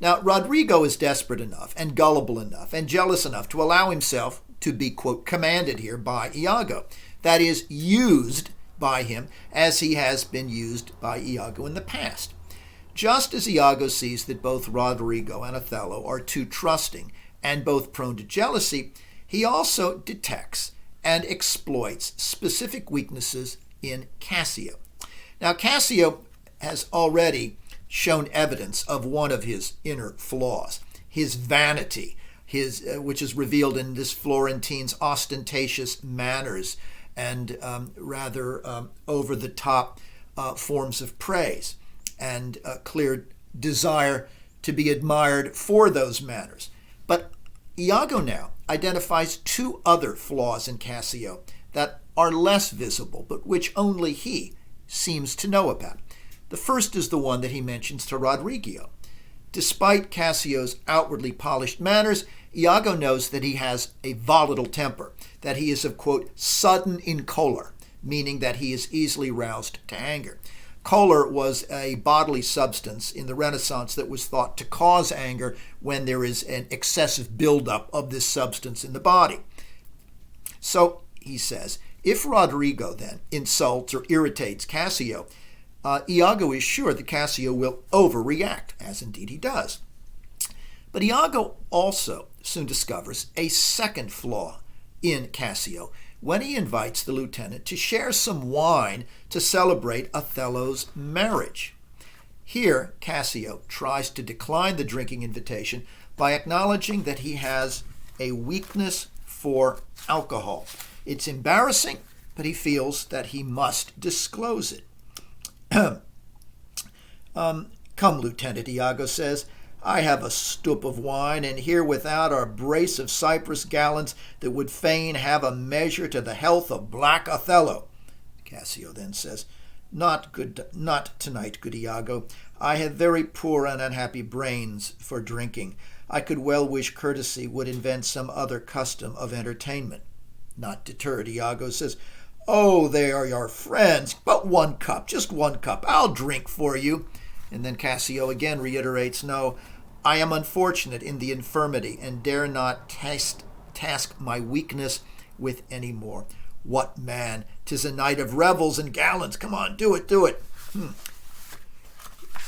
Now, Rodrigo is desperate enough and gullible enough and jealous enough to allow himself to be, quote, commanded here by Iago. That is, used by him as he has been used by Iago in the past. Just as Iago sees that both Rodrigo and Othello are too trusting and both prone to jealousy, he also detects and exploits specific weaknesses in Cassio. Now, Cassio has already shown evidence of one of his inner flaws, his vanity, which is revealed in this Florentine's ostentatious manners and rather over-the-top forms of praise, and a clear desire to be admired for those manners. But Iago now identifies two other flaws in Cassio that are less visible, but which only he seems to know about. The first is the one that he mentions to Rodrigo. Despite Cassio's outwardly polished manners, Iago knows that he has a volatile temper, that he is of, quote, sudden in choler, meaning that he is easily roused to anger. Choler was a bodily substance in the Renaissance that was thought to cause anger when there is an excessive buildup of this substance in the body. So, he says, if Rodrigo then insults or irritates Cassio, Iago is sure that Cassio will overreact, as indeed he does. But Iago also soon discovers a second flaw in Cassio when he invites the lieutenant to share some wine to celebrate Othello's marriage. Here, Cassio tries to decline the drinking invitation by acknowledging that he has a weakness for alcohol. It's embarrassing, but he feels that he must disclose it. Come, Lieutenant, Iago says, I have a stoup of wine, and here without are a brace of Cyprus gallants that would fain have a measure to the health of black Othello. Cassio then says, Not tonight, good Iago. I have very poor and unhappy brains for drinking. I could well wish courtesy would invent some other custom of entertainment. Not deterred, Iago says, Oh, they are your friends, but 1 cup, just 1 cup. I'll drink for you. And then Cassio again reiterates, No, I am unfortunate in the infirmity and dare not task my weakness with any more. What man? 'Tis a night of revels and gallants. Come on, do it.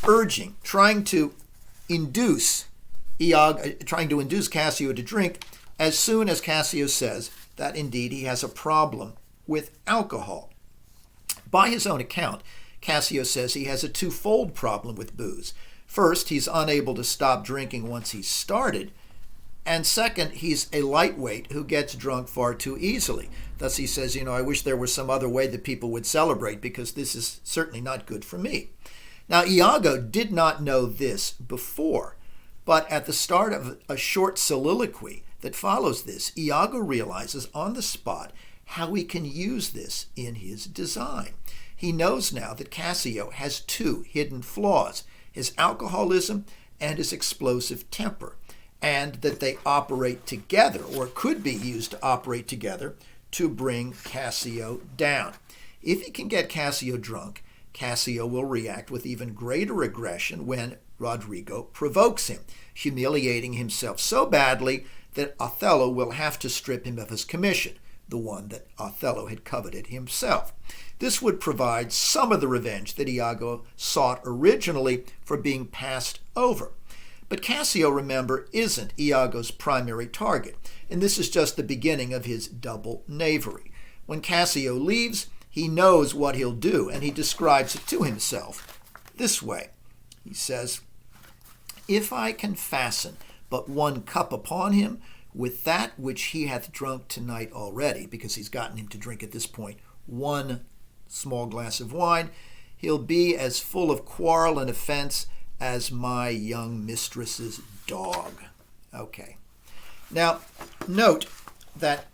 Urging, trying to induce Cassio to drink, as soon as Cassio says that indeed he has a problem with alcohol. By his own account, Cassio says he has a twofold problem with booze. First, he's unable to stop drinking once he's started, and second, he's a lightweight who gets drunk far too easily. Thus he says, I wish there was some other way that people would celebrate, because this is certainly not good for me. Now, Iago did not know this before, but at the start of a short soliloquy that follows this, Iago realizes on the spot how he can use this in his design. He knows now that Cassio has two hidden flaws, his alcoholism and his explosive temper, and that they operate together, or could be used to operate together, to bring Cassio down. If he can get Cassio drunk, Cassio will react with even greater aggression when Rodrigo provokes him, humiliating himself so badly that Othello will have to strip him of his commission, the one that Othello had coveted himself. This would provide some of the revenge that Iago sought originally for being passed over. But Cassio, remember, isn't Iago's primary target, and this is just the beginning of his double knavery. When Cassio leaves, he knows what he'll do, and he describes it to himself this way. He says, "If I can fasten but one cup upon him, with that which he hath drunk tonight already," because he's gotten him to drink at this point one small glass of wine, "he'll be as full of quarrel and offense as my young mistress's dog." Okay. Now, note that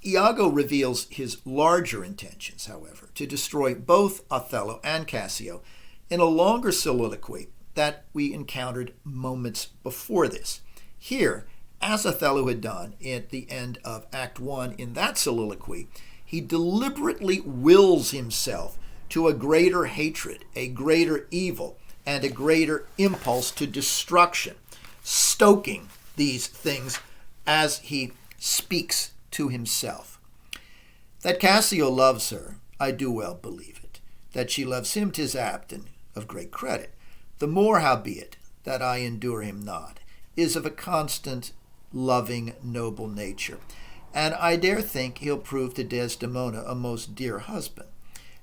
Iago reveals his larger intentions, however, to destroy both Othello and Cassio in a longer soliloquy that we encountered moments before this. Here, as Othello had done at the end of Act 1 in that soliloquy, he deliberately wills himself to a greater hatred, a greater evil, and a greater impulse to destruction, stoking these things as he speaks to himself. That Cassio loves her, I do well believe it. That she loves him, 'tis apt and of great credit. The more, howbeit, that I endure him not, is of a constant, loving, noble nature, and I dare think he'll prove to Desdemona a most dear husband.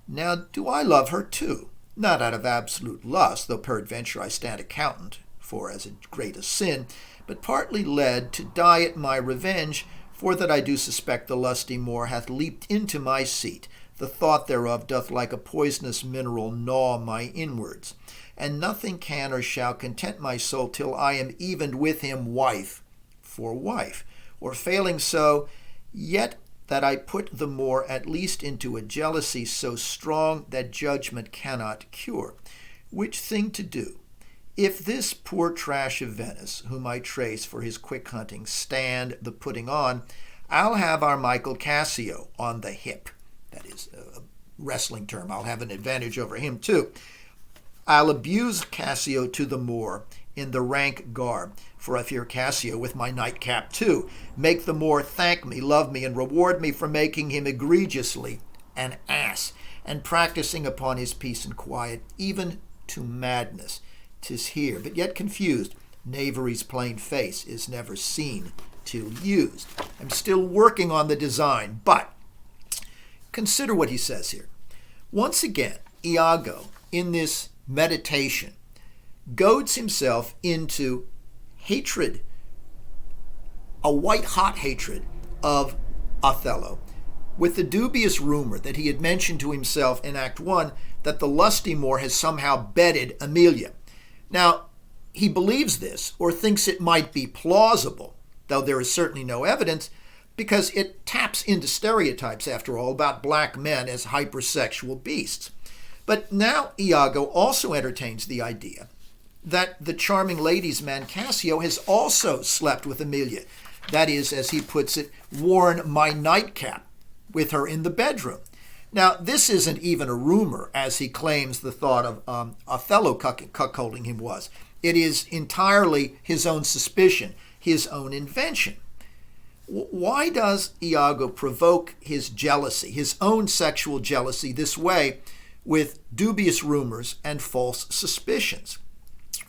Now do I love her too, not out of absolute lust, though peradventure I stand accountant for as a great a sin, but partly led to die at my revenge, for that I do suspect the lusty Moor hath leaped into my seat. The thought thereof doth like a poisonous mineral gnaw my inwards, and nothing can or shall content my soul till I am evened with him wife for wife, or failing so, yet that I put the Moor at least into a jealousy so strong that judgment cannot cure. Which thing to do, if this poor trash of Venice, whom I trace for his quick hunting, stand the putting on, I'll have our Michael Cassio on the hip. That is a wrestling term. I'll have an advantage over him too. I'll abuse Cassio to the Moor in the rank garb, for I fear Cassio with my nightcap too. Make the Moor thank me, love me, and reward me for making him egregiously an ass, and practicing upon his peace and quiet, even to madness. 'Tis here, but yet confused. Knavery's plain face is never seen till used. I'm still working on the design, but consider what he says here. Once again, Iago, in this meditation, goads himself into hatred, a white-hot hatred of Othello, with the dubious rumor that he had mentioned to himself in Act 1 that the lusty Moor has somehow bedded Emilia. Now, he believes this, or thinks it might be plausible, though there is certainly no evidence, because it taps into stereotypes, after all, about black men as hypersexual beasts. But now Iago also entertains the idea that the charming lady's man Cassio has also slept with Emilia. That is, as he puts it, worn my nightcap with her in the bedroom. Now, this isn't even a rumor, as he claims the thought of Othello cuckolding him was. It is entirely his own suspicion, his own invention. Why does Iago provoke his jealousy, his own sexual jealousy, this way with dubious rumors and false suspicions?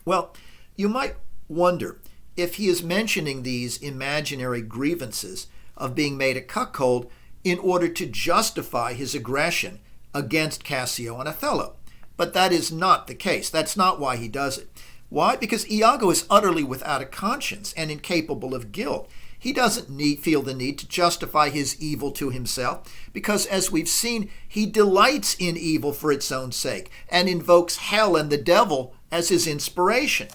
Well, you might wonder if he is mentioning these imaginary grievances of being made a cuckold in order to justify his aggression against Cassio and Othello. But that is not the case. That's not why he does it. Why? Because Iago is utterly without a conscience and incapable of guilt. He doesn't feel the need to justify his evil to himself because, as we've seen, he delights in evil for its own sake and invokes hell and the devil as his inspiration.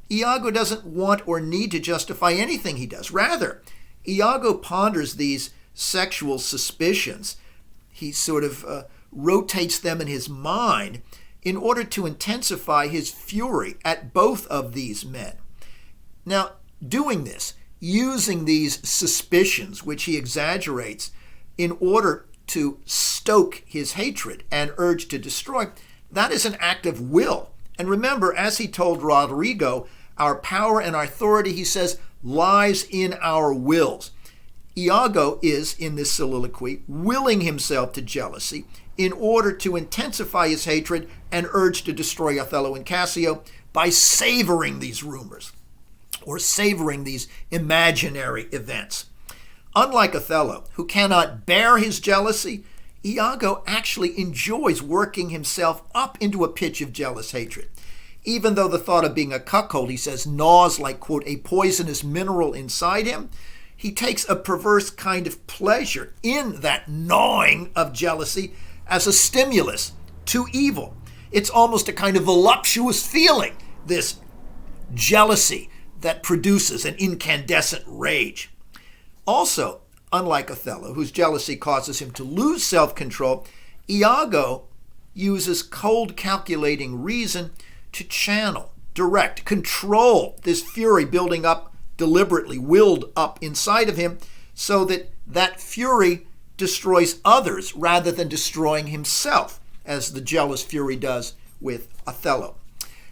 Iago doesn't want or need to justify anything he does. Rather, Iago ponders these sexual suspicions. He sort of rotates them in his mind in order to intensify his fury at both of these men. Now, doing this, using these suspicions, which he exaggerates, in order to stoke his hatred and urge to destroy, that is an act of will. And remember, as he told Rodrigo, our power and our authority, he says, lies in our wills. Iago is, in this soliloquy, willing himself to jealousy in order to intensify his hatred and urge to destroy Othello and Cassio by savoring these rumors or savoring these imaginary events. Unlike Othello, who cannot bear his jealousy, Iago actually enjoys working himself up into a pitch of jealous hatred. Even though the thought of being a cuckold, he says, gnaws like, quote, a poisonous mineral inside him, he takes a perverse kind of pleasure in that gnawing of jealousy as a stimulus to evil. It's almost a kind of voluptuous feeling, this jealousy that produces an incandescent rage. Also, unlike Othello, whose jealousy causes him to lose self-control, Iago uses cold, calculating reason to channel, direct, control this fury building up deliberately, willed up inside of him, so that that fury destroys others rather than destroying himself, as the jealous fury does with Othello.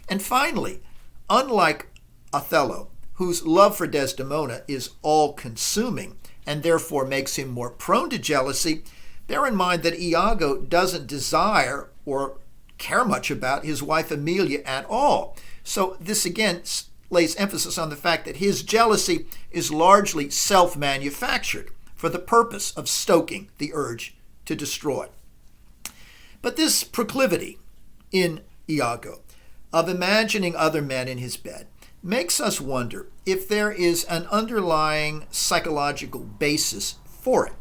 And finally, unlike Othello, whose love for Desdemona is all-consuming and therefore makes him more prone to jealousy, bear in mind that Iago doesn't desire or care much about his wife Emilia at all. So this again lays emphasis on the fact that his jealousy is largely self-manufactured for the purpose of stoking the urge to destroy. But this proclivity in Iago of imagining other men in his bed makes us wonder if there is an underlying psychological basis for it.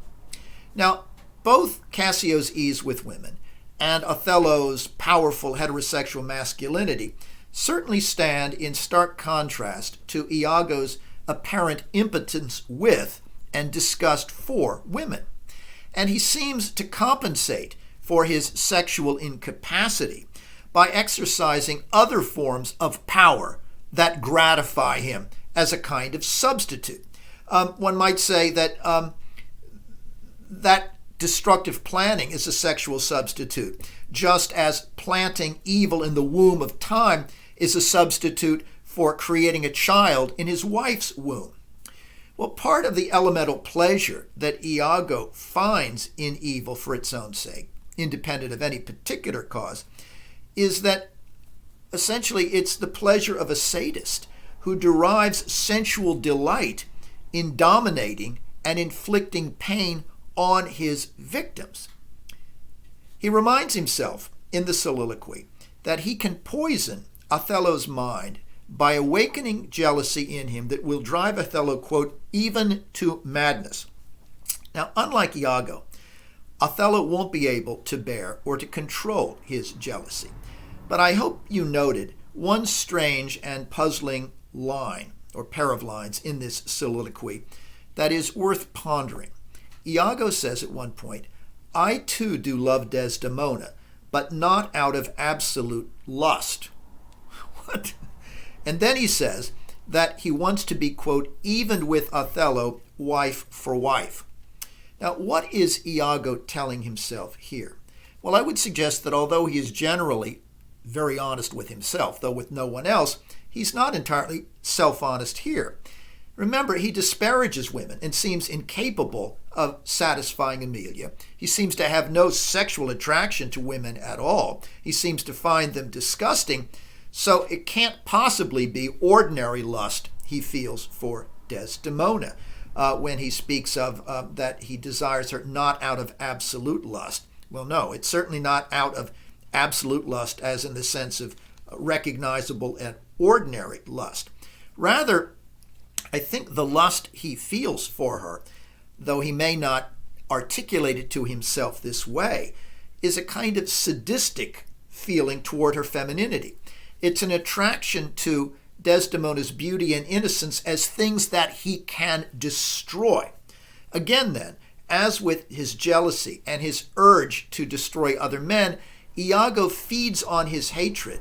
Now, both Cassio's ease with women and Othello's powerful heterosexual masculinity certainly stand in stark contrast to Iago's apparent impotence with and disgust for women. And he seems to compensate for his sexual incapacity by exercising other forms of power that gratify him as a kind of substitute. One might say that that destructive planning is a sexual substitute, just as planting evil in the womb of time is a substitute for creating a child in his wife's womb. Well, part of the elemental pleasure that Iago finds in evil for its own sake, independent of any particular cause, is that essentially it's the pleasure of a sadist who derives sensual delight in dominating and inflicting pain on his victims. He reminds himself in the soliloquy that he can poison Othello's mind by awakening jealousy in him that will drive Othello, quote, even to madness. Now, unlike Iago, Othello won't be able to bear or to control his jealousy. But I hope you noted one strange and puzzling line, or pair of lines, in this soliloquy that is worth pondering. Iago says at one point, I too do love Desdemona, but not out of absolute lust. What? And then he says that he wants to be, quote, even with Othello, wife for wife. Now, what is Iago telling himself here? Well, I would suggest that although he is generally very honest with himself, though with no one else, he's not entirely self-honest here. Remember, he disparages women and seems incapable of satisfying Emilia. He seems to have no sexual attraction to women at all. He seems to find them disgusting, so it can't possibly be ordinary lust he feels for Desdemona when he speaks of that he desires her not out of absolute lust. Well, no, it's certainly not out of absolute lust as in the sense of recognizable and ordinary lust. Rather, I think the lust he feels for her, though he may not articulate it to himself this way, is a kind of sadistic feeling toward her femininity. It's an attraction to Desdemona's beauty and innocence as things that he can destroy. Again then, as with his jealousy and his urge to destroy other men, Iago feeds on his hatred,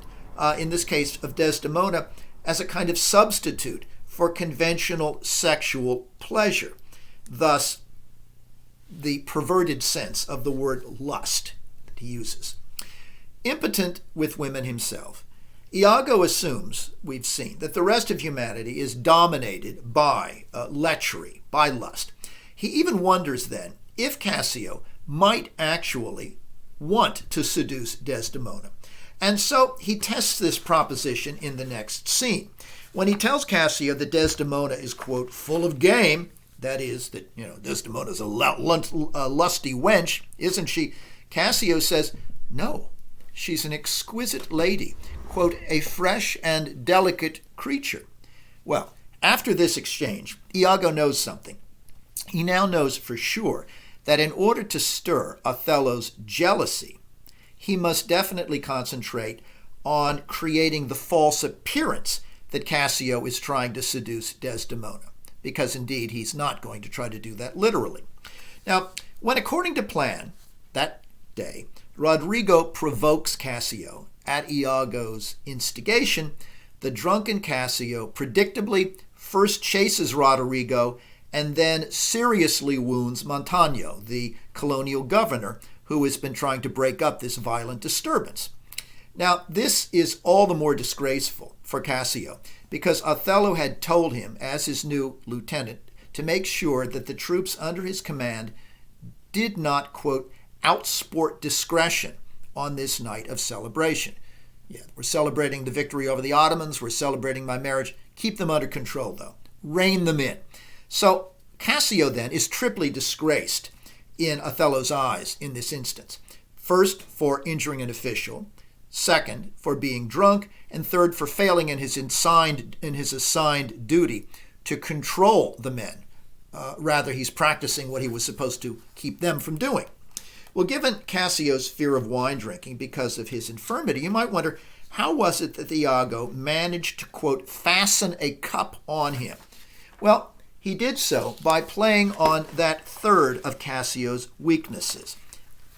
in this case of Desdemona, as a kind of substitute for conventional sexual pleasure. Thus, the perverted sense of the word lust that he uses. Impotent with women himself, Iago assumes, we've seen, that the rest of humanity is dominated by lechery, by lust. He even wonders then if Cassio might actually want to seduce Desdemona. And so he tests this proposition in the next scene. When he tells Cassio that Desdemona is, quote, full of game, that is, that, Desdemona's a lusty wench, isn't she? Cassio says, no, she's an exquisite lady, quote, a fresh and delicate creature. Well, after this exchange, Iago knows something. He now knows for sure that in order to stir Othello's jealousy, he must definitely concentrate on creating the false appearance that Cassio is trying to seduce Desdemona, because indeed he's not going to try to do that literally. Now, when according to plan, that day, Roderigo provokes Cassio at Iago's instigation, the drunken Cassio predictably first chases Roderigo and then seriously wounds Montano, the colonial governor, who has been trying to break up this violent disturbance. Now, this is all the more disgraceful for Cassio because Othello had told him, as his new lieutenant, to make sure that the troops under his command did not, quote, outsport discretion on this night of celebration. Yeah, we're celebrating the victory over the Ottomans. We're celebrating my marriage. Keep them under control, though. Rein them in. So Cassio, then, is triply disgraced in Othello's eyes in this instance. First, for injuring an official. Second, for being drunk. And third, for failing in his assigned duty to control the men. Rather, he's practicing what he was supposed to keep them from doing. Well, given Cassio's fear of wine drinking because of his infirmity, you might wonder, how was it that Iago managed to, quote, fasten a cup on him? Well, he did so by playing on that third of Cassio's weaknesses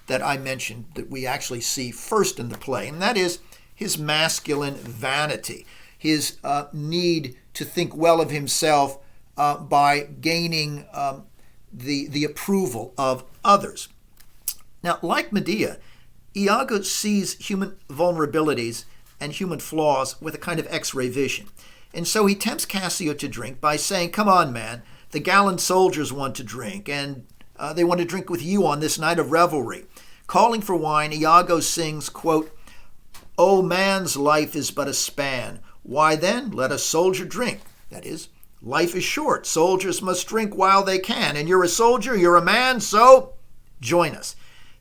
that I mentioned that we actually see first in the play, and that is his masculine vanity, his need to think well of himself by gaining the approval of others. Now, like Medea, Iago sees human vulnerabilities and human flaws with a kind of X-ray vision. And so he tempts Cassio to drink by saying, come on, man, the gallant soldiers want to drink, and they want to drink with you on this night of revelry. Calling for wine, Iago sings, quote, O man's life is but a span. Why then, let a soldier drink. That is, life is short. Soldiers must drink while they can. And you're a soldier, you're a man, so join us.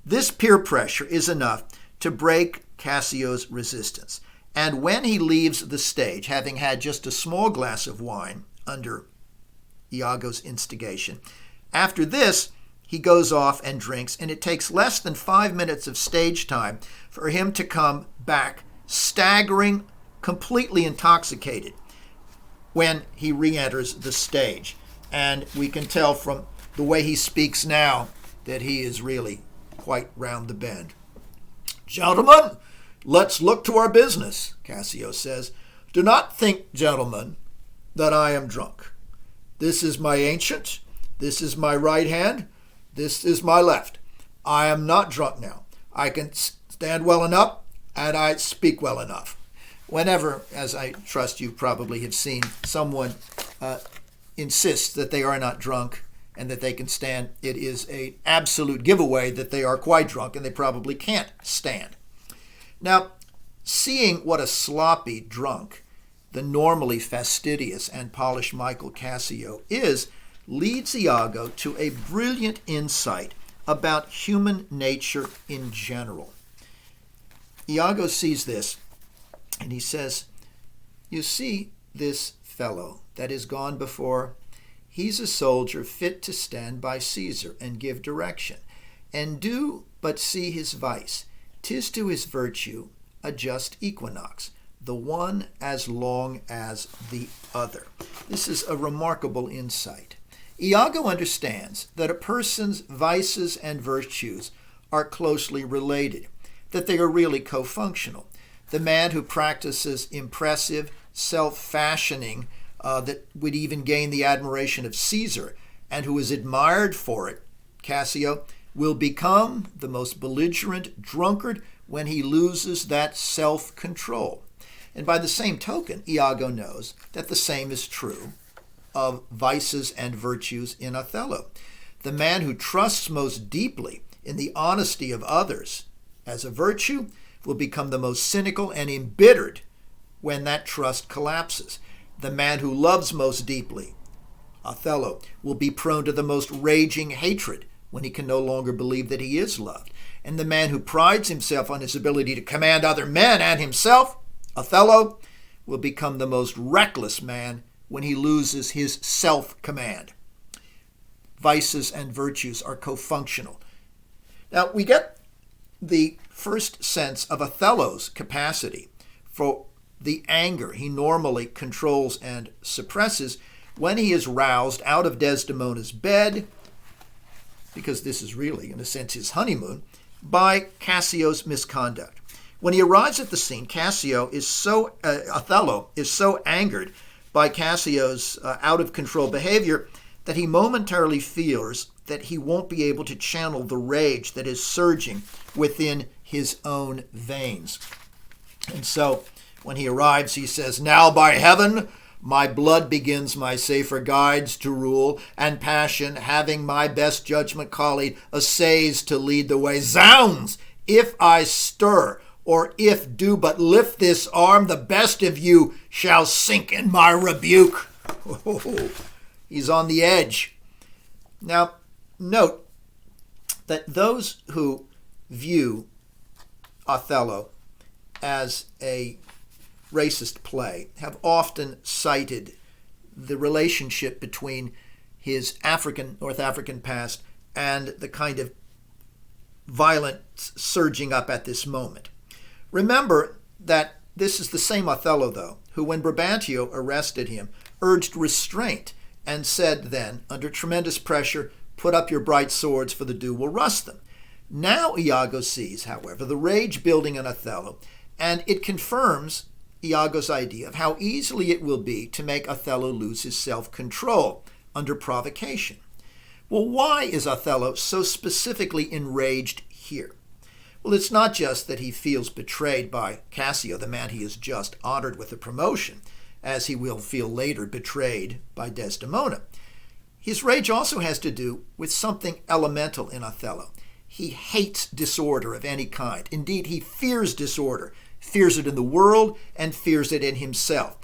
This peer pressure is enough to break Cassio's resistance. And when he leaves the stage, having had just a small glass of wine under Iago's instigation, after this, he goes off and drinks, and it takes less than 5 minutes of stage time for him to come back, staggering, completely intoxicated, when he re-enters the stage. And we can tell from the way he speaks now that he is really quite round the bend. Gentlemen, let's look to our business, Cassio says. Do not think, gentlemen, that I am drunk. This is my ancient, this is my right hand, this is my left. I am not drunk now. I can stand well enough, and I speak well enough. Whenever, as I trust you probably have seen, someone insists that they are not drunk and that they can stand, it is an absolute giveaway that they are quite drunk and they probably can't stand. Now, seeing what a sloppy drunk the normally fastidious and polished Michael Cassio is, leads Iago to a brilliant insight about human nature in general. Iago sees this and he says, you see this fellow that is gone before? He's a soldier fit to stand by Caesar and give direction, and do but see his vice. 'Tis to his virtue a just equinox, the one as long as the other. This is a remarkable insight. Iago understands that a person's vices and virtues are closely related, that they are really co-functional. The man who practices impressive, self-fashioning that would even gain the admiration of Caesar, and who is admired for it, Cassio, will become the most belligerent drunkard when he loses that self-control. And by the same token, Iago knows that the same is true of vices and virtues in Othello. The man who trusts most deeply in the honesty of others as a virtue will become the most cynical and embittered when that trust collapses. The man who loves most deeply, Othello, will be prone to the most raging hatred when he can no longer believe that he is loved. And the man who prides himself on his ability to command other men and himself, Othello, will become the most reckless man when he loses his self-command. Vices and virtues are co-functional. Now, we get the first sense of Othello's capacity for the anger he normally controls and suppresses when he is roused out of Desdemona's bed, because this is really, in a sense, his honeymoon, by Cassio's misconduct. When he arrives at the scene, Othello is so angered by Cassio's out-of-control behavior that he momentarily fears that he won't be able to channel the rage that is surging within his own veins. And so, when he arrives, he says, "Now by heaven, my blood begins my safer guides to rule, and passion, having my best judgment collied, essays to lead the way. Zounds! If I stir, or if do but lift this arm, the best of you shall sink in my rebuke." Oh, he's on the edge. Now, note that those who view Othello as a racist play have often cited the relationship between his North African past and the kind of violence surging up at this moment. Remember that this is the same Othello, though, who, when Brabantio arrested him, urged restraint and said then, under tremendous pressure, "Put up your bright swords, for the dew will rust them." Now Iago sees, however, the rage building in Othello, and it confirms Iago's idea of how easily it will be to make Othello lose his self-control under provocation. Well, why is Othello so specifically enraged here? Well, it's not just that he feels betrayed by Cassio, the man he has just honored with a promotion, as he will feel later betrayed by Desdemona. His rage also has to do with something elemental in Othello. He hates disorder of any kind. Indeed, he fears disorder, fears it in the world and fears it in himself.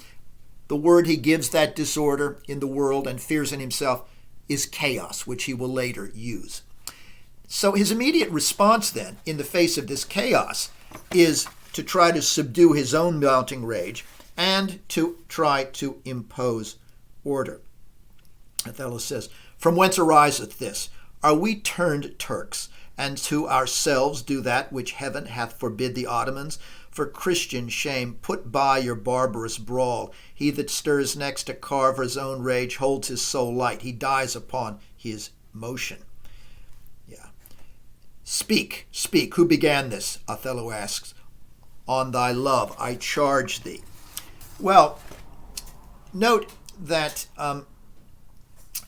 The word he gives that disorder in the world and fears in himself is chaos, which he will later use. So his immediate response then, in the face of this chaos, is to try to subdue his own mounting rage and to try to impose order. Othello says, "From whence ariseth this? Are we turned Turks, and to ourselves do that which heaven hath forbid the Ottomans? For Christian shame, put by your barbarous brawl. He that stirs next to Carver's own rage holds his soul light. He dies upon his motion." "Speak, speak, who began this?" Othello asks. "On thy love I charge thee." Well, note that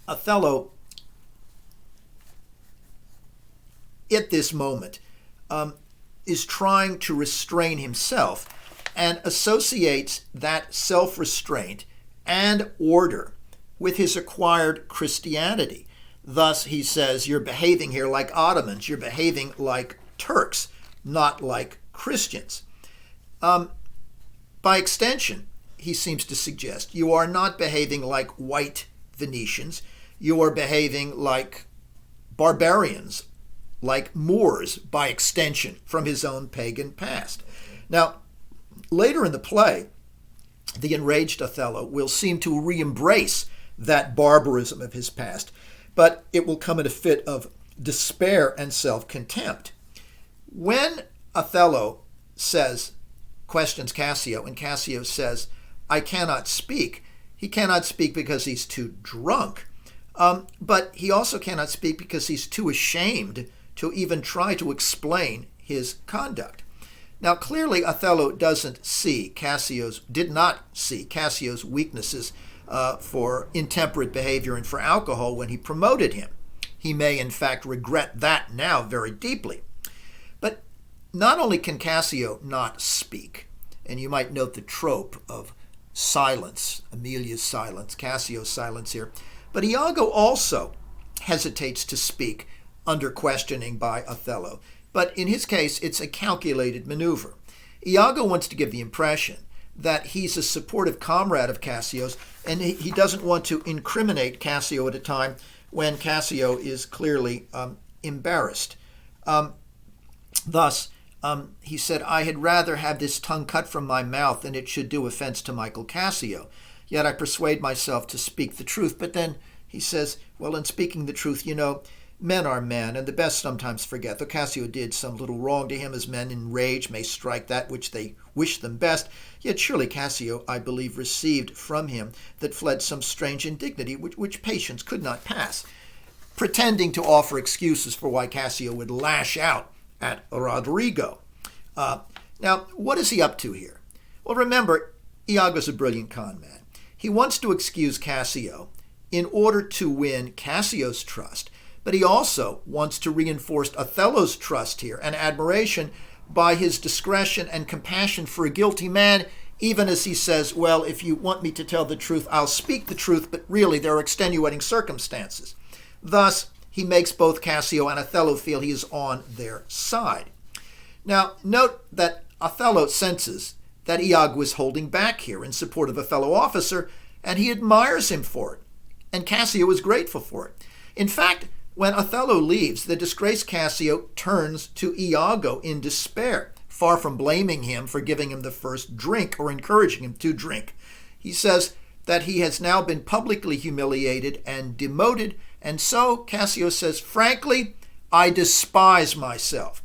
Othello, at this moment, is trying to restrain himself and associates that self-restraint and order with his acquired Christianity. Thus, he says, "You're behaving here like Ottomans. You're behaving like Turks, not like Christians." By extension, he seems to suggest, you are not behaving like white Venetians. You are behaving like barbarians, like Moors, by extension, from his own pagan past. Now, later in the play, the enraged Othello will seem to re-embrace that barbarism of his past, but it will come in a fit of despair and self-contempt. When Othello questions Cassio, and Cassio says, "I cannot speak," he cannot speak because he's too drunk, but he also cannot speak because he's too ashamed to even try to explain his conduct. Now, clearly, Othello did not see Cassio's weaknesses for intemperate behavior and for alcohol when he promoted him. He may, in fact, regret that now very deeply. But not only can Cassio not speak, and you might note the trope of silence, Emilia's silence, Cassio's silence here, but Iago also hesitates to speak under questioning by Othello. But in his case, it's a calculated maneuver. Iago wants to give the impression that he's a supportive comrade of Cassio's, and he doesn't want to incriminate Cassio at a time when Cassio is clearly embarrassed. Thus, he said, I had rather have this tongue cut from my mouth than it should do offense to Michael Cassio. Yet I persuade myself to speak the truth. But then he says, well, in speaking the truth, men are men, and the best sometimes forget. Though Cassio did some little wrong to him, as men in rage may strike that which they wish them best, yet surely Cassio, I believe, received from him that fled some strange indignity which patience could not pass, pretending to offer excuses for why Cassio would lash out at Roderigo. Now, what is he up to here? Well, remember, Iago's a brilliant con man. He wants to excuse Cassio in order to win Cassio's trust, but he also wants to reinforce Othello's trust here and admiration by his discretion and compassion for a guilty man, even as he says, well, if you want me to tell the truth, I'll speak the truth, but really there are extenuating circumstances. Thus, he makes both Cassio and Othello feel he is on their side. Now, note that Othello senses that Iago is holding back here in support of a fellow officer, and he admires him for it, and Cassio is grateful for it. In fact, when Othello leaves, the disgraced Cassio turns to Iago in despair, far from blaming him for giving him the first drink or encouraging him to drink. He says that he has now been publicly humiliated and demoted, and so Cassio says, frankly, I despise myself.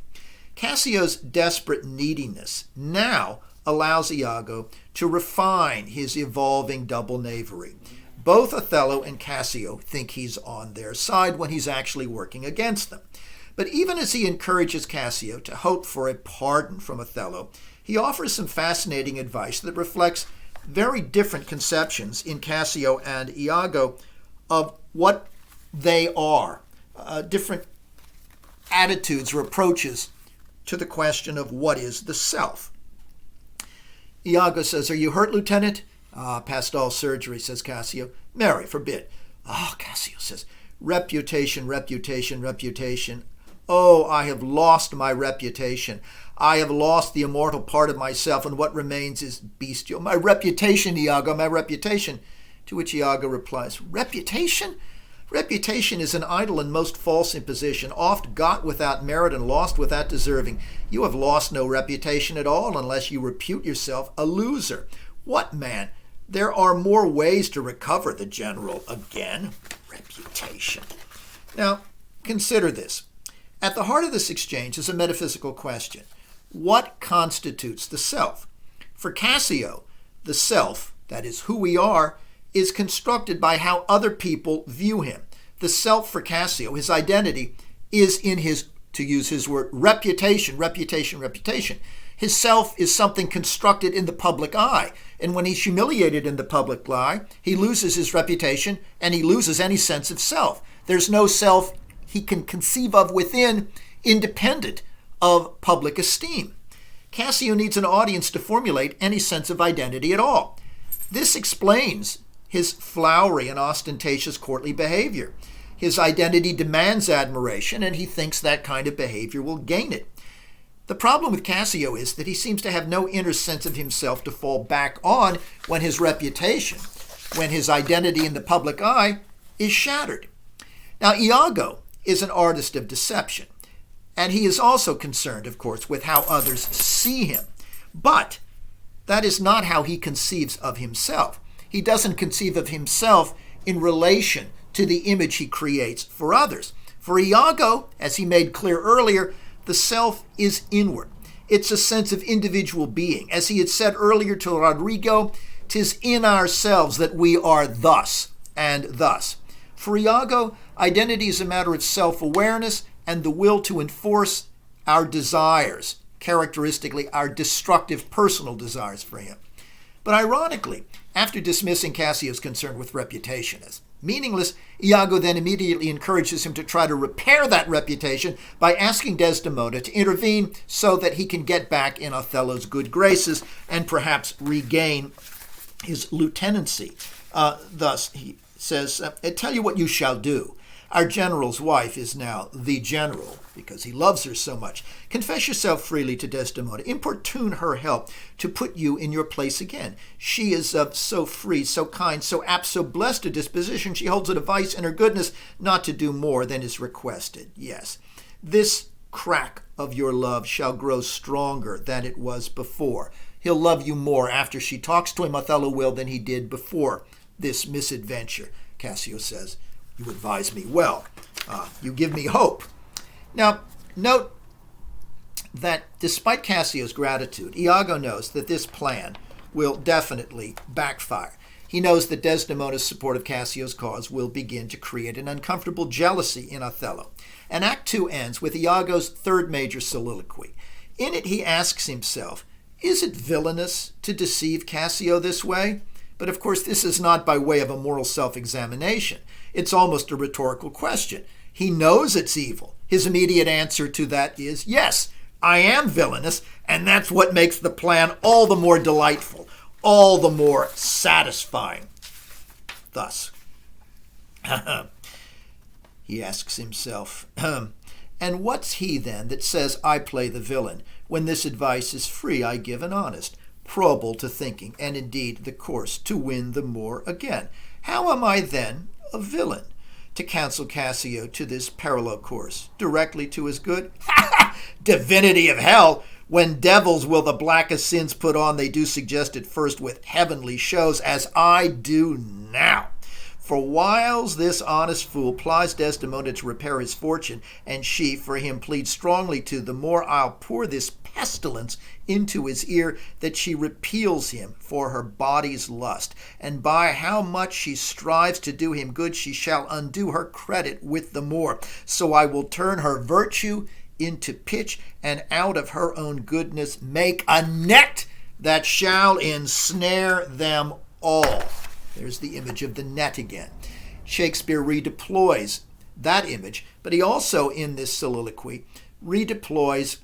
Cassio's desperate neediness now allows Iago to refine his evolving double knavery. Both Othello and Cassio think he's on their side when he's actually working against them. But even as he encourages Cassio to hope for a pardon from Othello, he offers some fascinating advice that reflects very different conceptions in Cassio and Iago of what they are, different attitudes or approaches to the question of what is the self. Iago says, are you hurt, Lieutenant? Past all surgery, says Cassio. Marry, forbid. Cassio says, reputation, reputation, reputation. Oh, I have lost my reputation. I have lost the immortal part of myself, and what remains is bestial. My reputation, Iago, my reputation. To which Iago replies, reputation? Reputation is an idle and most false imposition, oft got without merit and lost without deserving. You have lost no reputation at all unless you repute yourself a loser. What man? There are more ways to recover the general again. Reputation. Now, consider this. At the heart of this exchange is a metaphysical question. What constitutes the self? For Cassio, the self, that is who we are, is constructed by how other people view him. The self for Cassio, his identity, is in his, to use his word, reputation, reputation, reputation. His self is something constructed in the public eye. And when he's humiliated in the public eye, he loses his reputation and he loses any sense of self. There's no self he can conceive of within, independent of public esteem. Cassio needs an audience to formulate any sense of identity at all. This explains his flowery and ostentatious courtly behavior. His identity demands admiration, and he thinks that kind of behavior will gain it. The problem with Cassio is that he seems to have no inner sense of himself to fall back on when his reputation, when his identity in the public eye is shattered. Now, Iago is an artist of deception, and he is also concerned, of course, with how others see him. But that is not how he conceives of himself. He doesn't conceive of himself in relation to the image he creates for others. For Iago, as he made clear earlier, the self is inward. It's a sense of individual being. As he had said earlier to Roderigo, 'tis in ourselves that we are thus and thus. For Iago, identity is a matter of self-awareness and the will to enforce our desires, characteristically our destructive personal desires for him. But ironically, after dismissing Cassio's concern with reputation as meaningless, Iago then immediately encourages him to try to repair that reputation by asking Desdemona to intervene so that he can get back in Othello's good graces and perhaps regain his lieutenancy. Thus, he says, I tell you what you shall do. Our general's wife is now the general, because he loves her so much. Confess yourself freely to Desdemona. Importune her help to put you in your place again. She is of so free, so kind, so apt, so blessed a disposition, she holds it a vice in her goodness not to do more than is requested. Yes, this crack of your love shall grow stronger than it was before. He'll love you more after she talks to him, Othello will, than he did before this misadventure. Cassio says, you advise me well. You give me hope. Now, note that despite Cassio's gratitude, Iago knows that this plan will definitely backfire. He knows that Desdemona's support of Cassio's cause will begin to create an uncomfortable jealousy in Othello. And Act 2 ends with Iago's third major soliloquy. In it, he asks himself, is it villainous to deceive Cassio this way? But of course, this is not by way of a moral self-examination. It's almost a rhetorical question. He knows it's evil. His immediate answer to that is, yes, I am villainous, and that's what makes the plan all the more delightful, all the more satisfying. Thus, he asks himself, and what's he then that says I play the villain, when this advice is free I give and honest, probable to thinking, and indeed the course to win the more again? How am I then a villain, to counsel Cassio to this parallel course, directly to his good? Divinity of hell! When devils will the blackest sins put on, they do suggest it first with heavenly shows, as I do now. For whiles this honest fool plies Desdemona to repair his fortune, and she for him pleads strongly to, the more I'll pour this pestilence into his ear, that she repeals him for her body's lust, and by how much she strives to do him good, she shall undo her credit with the more. So I will turn her virtue into pitch, and out of her own goodness make a net that shall ensnare them all. There's the image of the net again. Shakespeare redeploys that image, but he also, in this soliloquy, redeploys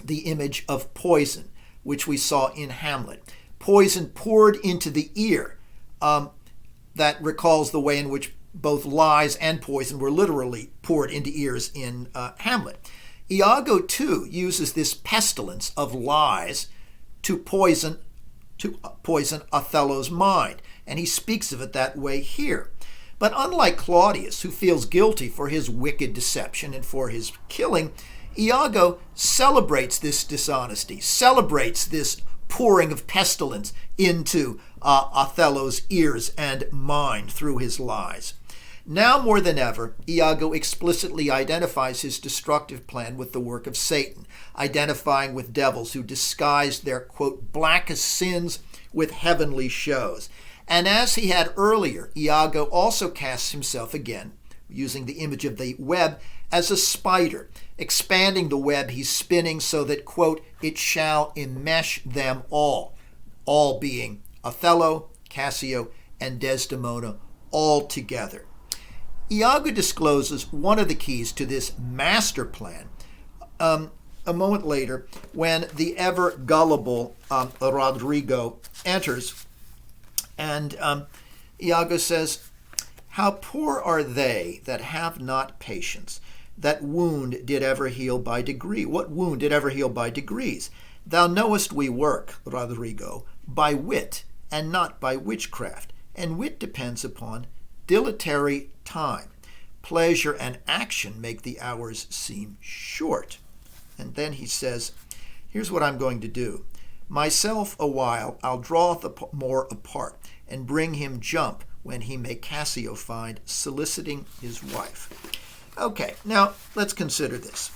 the image of poison, which we saw in Hamlet. Poison poured into the ear. That recalls the way in which both lies and poison were literally poured into ears in Hamlet. Iago, too, uses this pestilence of lies to poison Othello's mind, and he speaks of it that way here. But unlike Claudius, who feels guilty for his wicked deception and for his killing, Iago celebrates this dishonesty, celebrates this pouring of pestilence into Othello's ears and mind through his lies. Now more than ever, Iago explicitly identifies his destructive plan with the work of Satan, identifying with devils who disguised their, quote, blackest sins with heavenly shows. And as he had earlier, Iago also casts himself again, using the image of the web, as a spider, expanding the web he's spinning so that, quote, it shall enmesh them all being Othello, Cassio, and Desdemona all together. Iago discloses one of the keys to this master plan a moment later when the ever-gullible Rodrigo enters, and Iago says, how poor are they that have not patience, that wound did ever heal by degree. What wound did ever heal by degrees? Thou knowest we work, Rodrigo, by wit, and not by witchcraft, and wit depends upon dilatory time. Pleasure and action make the hours seem short. And then he says, here's what I'm going to do. Myself a while I'll draw the more apart, and bring him jump when he may Cassio find soliciting his wife. Okay, now let's consider this.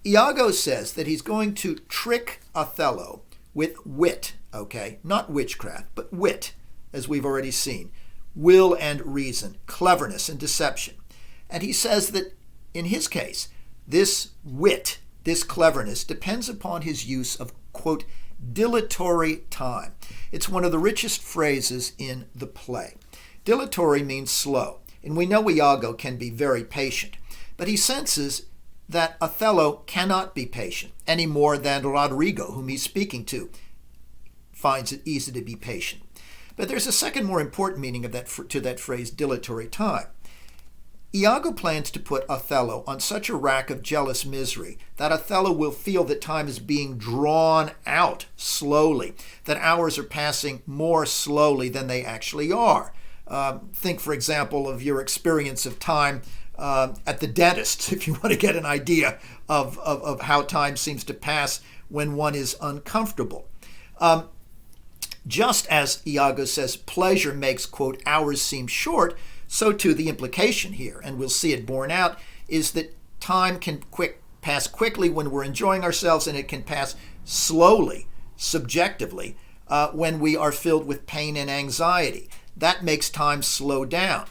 Iago says that he's going to trick Othello with wit, okay? Not witchcraft, but wit, as we've already seen. Will and reason, cleverness and deception. And he says that in his case, this wit, this cleverness, depends upon his use of, quote, dilatory time. It's one of the richest phrases in the play. Dilatory means slow, and we know Iago can be very patient, but he senses that Othello cannot be patient any more than Rodrigo, whom he's speaking to, finds it easy to be patient. But there's a second more important meaning of to that phrase, dilatory time. Iago plans to put Othello on such a rack of jealous misery that Othello will feel that time is being drawn out slowly, that hours are passing more slowly than they actually are. Think, for example, of your experience of time at the dentist, if you want to get an idea of how time seems to pass when one is uncomfortable. Just as Iago says pleasure makes, quote, hours seem short, so too the implication here, and we'll see it borne out, is that time can pass quickly when we're enjoying ourselves, and it can pass slowly, subjectively, when we are filled with pain and anxiety. That makes time slow down.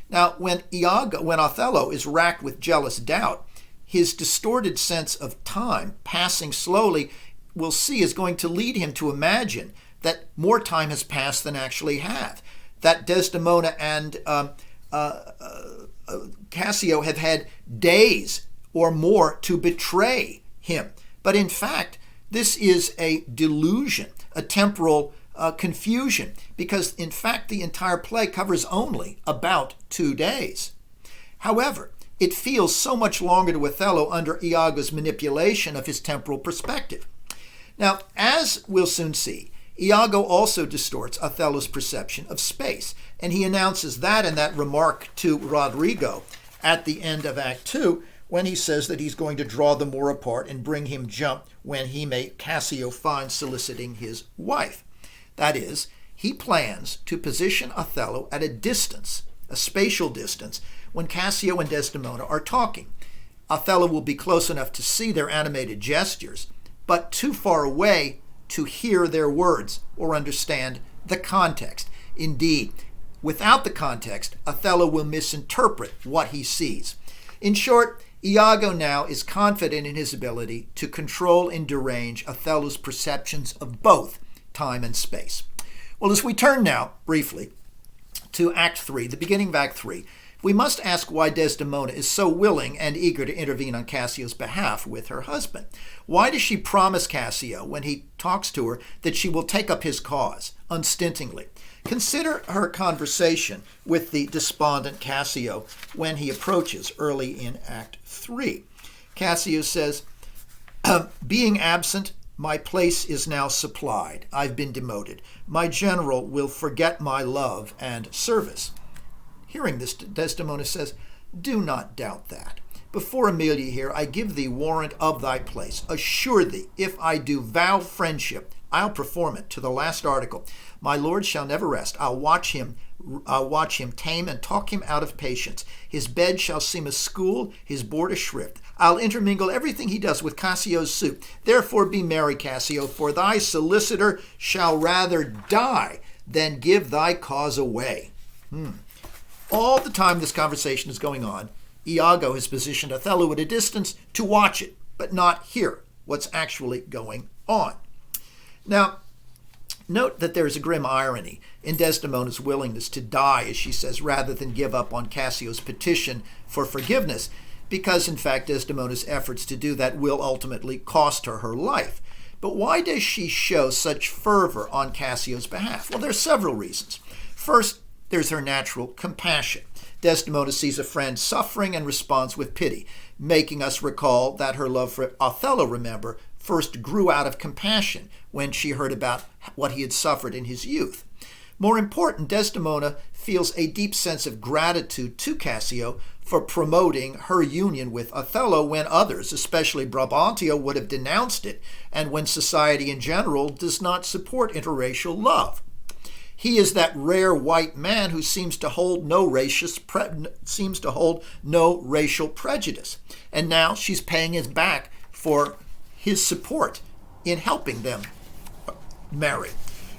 Now, when Othello is racked with jealous doubt, his distorted sense of time passing slowly, we'll see, is going to lead him to imagine that more time has passed than actually have, that Desdemona and Cassio have had days or more to betray him. But in fact, this is a delusion, a temporal confusion, because in fact the entire play covers only about 2 days. However, it feels so much longer to Othello under Iago's manipulation of his temporal perspective. Now, as we'll soon see, Iago also distorts Othello's perception of space, and he announces that in that remark to Roderigo at the end of Act 2, when he says that he's going to draw them more apart and bring him jump when he may Cassio find soliciting his wife. That is, he plans to position Othello at a distance, a spatial distance, when Cassio and Desdemona are talking. Othello will be close enough to see their animated gestures, but too far away to hear their words or understand the context. Indeed, without the context, Othello will misinterpret what he sees. In short, Iago now is confident in his ability to control and derange Othello's perceptions of both time and space. Well, as we turn now, briefly, to Act 3, the beginning of Act 3, we must ask why Desdemona is so willing and eager to intervene on Cassio's behalf with her husband. Why does she promise Cassio, when he talks to her, that she will take up his cause unstintingly? Consider her conversation with the despondent Cassio when he approaches early in Act 3. Cassio says, being absent, my place is now supplied. I've been demoted. My general will forget my love and service. Hearing this, Desdemona says, do not doubt that. Before Emilia here, I give thee warrant of thy place. Assure thee, if I do vow friendship, I'll perform it to the last article. My lord shall never rest. I'll watch him tame and talk him out of patience. His bed shall seem a school, his board a shrift. I'll intermingle everything he does with Cassio's suit. Therefore be merry, Cassio, for thy solicitor shall rather die than give thy cause away. All the time this conversation is going on, Iago has positioned Othello at a distance to watch it, but not hear what's actually going on. Now, note that there is a grim irony in Desdemona's willingness to die, as she says, rather than give up on Cassio's petition for forgiveness, because in fact Desdemona's efforts to do that will ultimately cost her her life. But why does she show such fervor on Cassio's behalf? Well, there are several reasons. First, there's her natural compassion. Desdemona sees a friend suffering and responds with pity, making us recall that her love for Othello, remember, first grew out of compassion when she heard about what he had suffered in his youth. More important, Desdemona feels a deep sense of gratitude to Cassio for promoting her union with Othello when others, especially Brabantio, would have denounced it, and when society in general does not support interracial love. He is that rare white man who seems to hold no racial prejudice. And now she's paying his back for his support in helping them marry.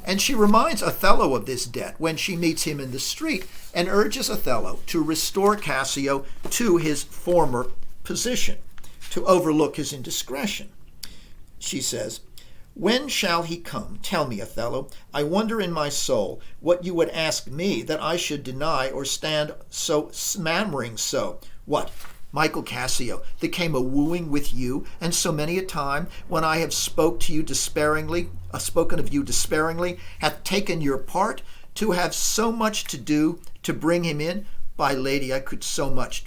And she reminds Othello of this debt when she meets him in the street and urges Othello to restore Cassio to his former position, to overlook his indiscretion. She says, when shall he come? Tell me, Othello. I wonder in my soul what you would ask me that I should deny or stand so smammering so. What? Michael Cassio, that came a wooing with you, and so many a time when I have spoken of you despairingly, hath taken your part, to have so much to do to bring him in. By lady, I could so much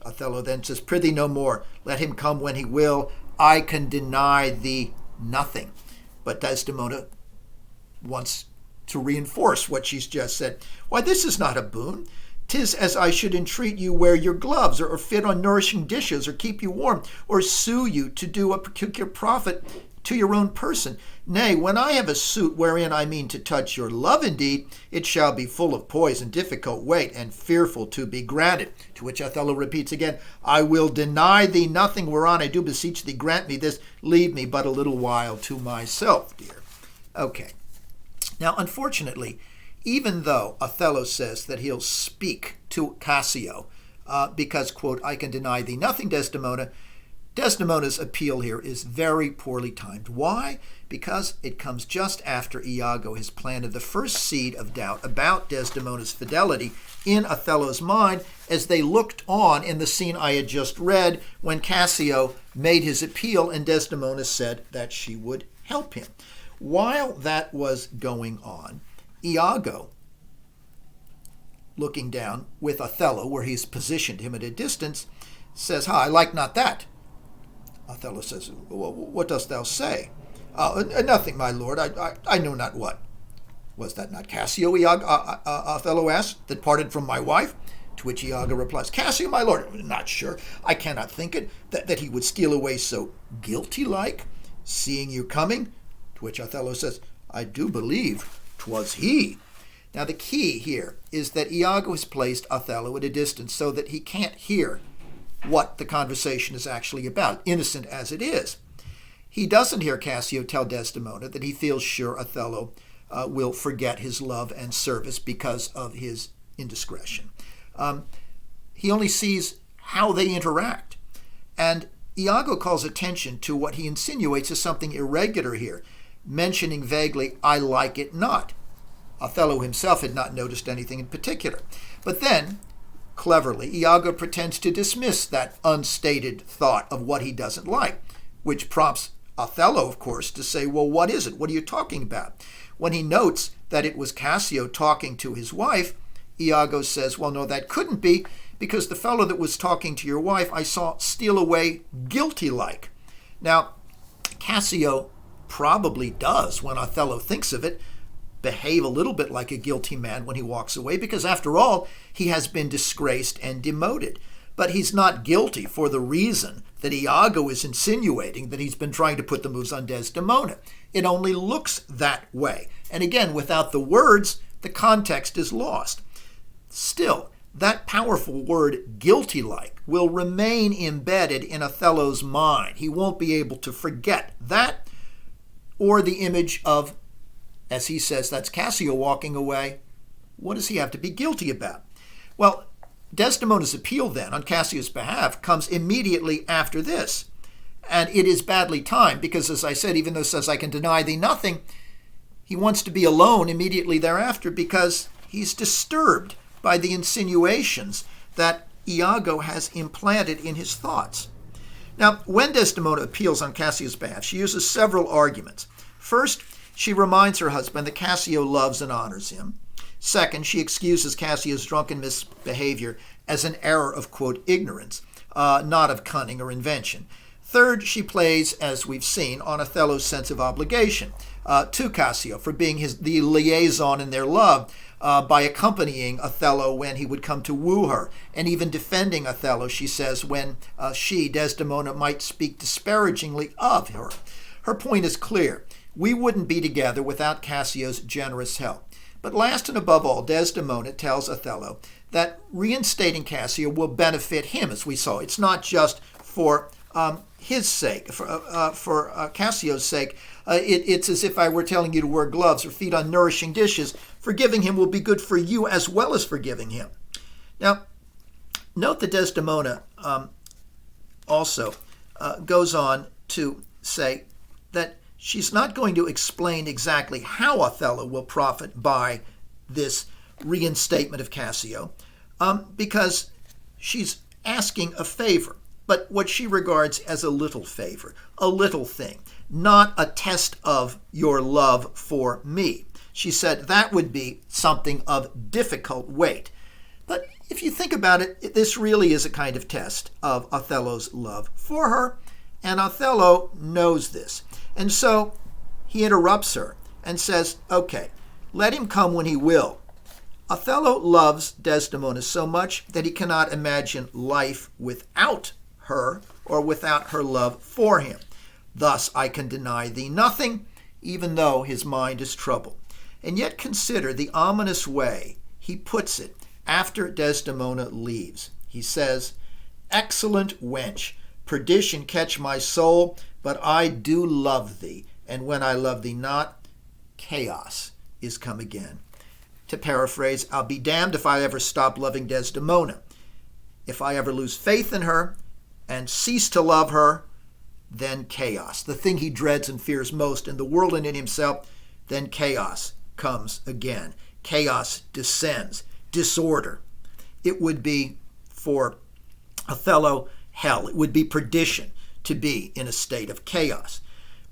Othello then says, "Prithee no more, let him come when he will, I can deny thee nothing." But Desdemona wants to reinforce what she's just said. "Why, this is not a boon. 'Tis as I should entreat you wear your gloves, or fit on nourishing dishes, or keep you warm, or sue you to do a peculiar profit to your own person. Nay, when I have a suit wherein I mean to touch your love indeed, it shall be full of poison, difficult weight, and fearful to be granted." To which Othello repeats again, "I will deny thee nothing, whereon I do beseech thee, grant me this, leave me but a little while to myself, dear." Okay. Now, unfortunately, even though Othello says that he'll speak to Cassio because, quote, "I can deny thee nothing, Desdemona's appeal here is very poorly timed. Why? Because it comes just after Iago has planted the first seed of doubt about Desdemona's fidelity in Othello's mind as they looked on in the scene I had just read when Cassio made his appeal and Desdemona said that she would help him. While that was going on, Iago, looking down with Othello, where he's positioned him at a distance, says, "Ha, I like not that." Othello says, "What dost thou say?" "Nothing, my lord, I know not what." "Was that not Cassio," Othello asked, "that parted from my wife?" To which Iago replies, "Cassio, my lord, not sure. I cannot think it, that he would steal away so guilty-like, seeing you coming." To which Othello says, "I do believe 'twas he." Now the key here is that Iago has placed Othello at a distance so that he can't hear what the conversation is actually about, innocent as it is. He doesn't hear Cassio tell Desdemona that he feels sure Othello will forget his love and service because of his indiscretion. He only sees how they interact. And Iago calls attention to what he insinuates is something irregular here, mentioning vaguely, "I like it not." Othello himself had not noticed anything in particular. But then, cleverly, Iago pretends to dismiss that unstated thought of what he doesn't like, which prompts Othello, of course, to say, "Well, what is it? What are you talking about?" When he notes that it was Cassio talking to his wife, Iago says, "Well, no, that couldn't be, because the fellow that was talking to your wife I saw steal away guilty-like." Now, Cassio probably does, when Othello thinks of it, behave a little bit like a guilty man when he walks away, because after all, he has been disgraced and demoted. But he's not guilty for the reason that Iago is insinuating, that he's been trying to put the moves on Desdemona. It only looks that way. And again, without the words, the context is lost. Still, that powerful word guilty-like will remain embedded in Othello's mind. He won't be able to forget that or the image of, as he says, that's Cassio walking away. What does he have to be guilty about? Well, Desdemona's appeal then on Cassio's behalf comes immediately after this. And it is badly timed because, as I said, even though it says, "I can deny thee nothing," he wants to be alone immediately thereafter because he's disturbed by the insinuations that Iago has implanted in his thoughts. Now, when Desdemona appeals on Cassio's behalf, she uses several arguments. First, she reminds her husband that Cassio loves and honors him. Second, she excuses Cassio's drunken misbehavior as an error of, quote, ignorance, not of cunning or invention. Third, she plays, as we've seen, on Othello's sense of obligation to Cassio for being the liaison in their love by accompanying Othello when he would come to woo her, and even defending Othello, she says, when she, Desdemona, might speak disparagingly of her. Her point is clear. We wouldn't be together without Cassio's generous help. But last and above all, Desdemona tells Othello that reinstating Cassio will benefit him, as we saw. It's not just for his sake, for Cassio's sake. It's as if I were telling you to wear gloves or feed on nourishing dishes. Forgiving him will be good for you as well as forgiving him. Now, note that Desdemona also goes on to say that she's not going to explain exactly how Othello will profit by this reinstatement of Cassio, because she's asking a favor, but what she regards as a little favor, a little thing, not a test of your love for me. She said that would be something of difficult weight. But If you think about it, this really is a kind of test of Othello's love for her, and Othello knows this. And so he interrupts her and says, okay, let him come when he will. Othello loves Desdemona so much that he cannot imagine life without her or without her love for him. Thus I can deny thee nothing, even though his mind is troubled. And yet consider the ominous way he puts it after Desdemona leaves. He says, excellent wench, perdition catch my soul, but I do love thee, and when I love thee not, chaos is come again. To paraphrase, I'll be damned if I ever stop loving Desdemona. If I ever lose faith in her and cease to love her, then chaos, the thing he dreads and fears most in the world and in himself, then chaos comes again. Chaos descends, disorder. It would be, for Othello, hell. It would be perdition to be in a state of chaos.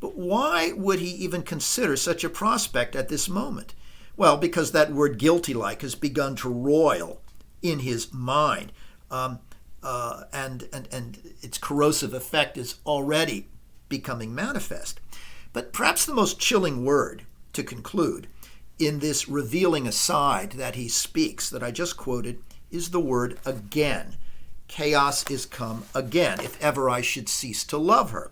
But why would he even consider such a prospect at this moment? Well, because that word guilty-like has begun to roil in his mind, and its corrosive effect is already becoming manifest. But perhaps the most chilling word to conclude in this revealing aside that he speaks, that I just quoted, is the word again. Chaos is come again, if ever I should cease to love her.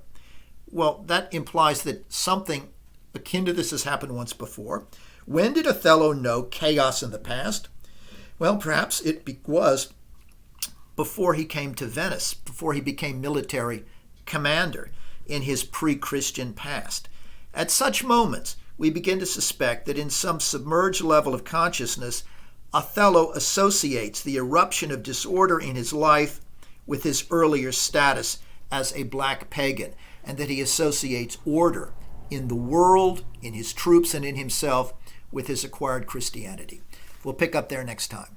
Well, that implies that something akin to this has happened once before. When did Othello know chaos in the past? Well, perhaps it was before he came to Venice, before he became military commander in his pre-Christian past. At such moments, we begin to suspect that in some submerged level of consciousness, Othello associates the eruption of disorder in his life with his earlier status as a black pagan, and that he associates order in the world, in his troops, and in himself with his acquired Christianity. We'll pick up there next time.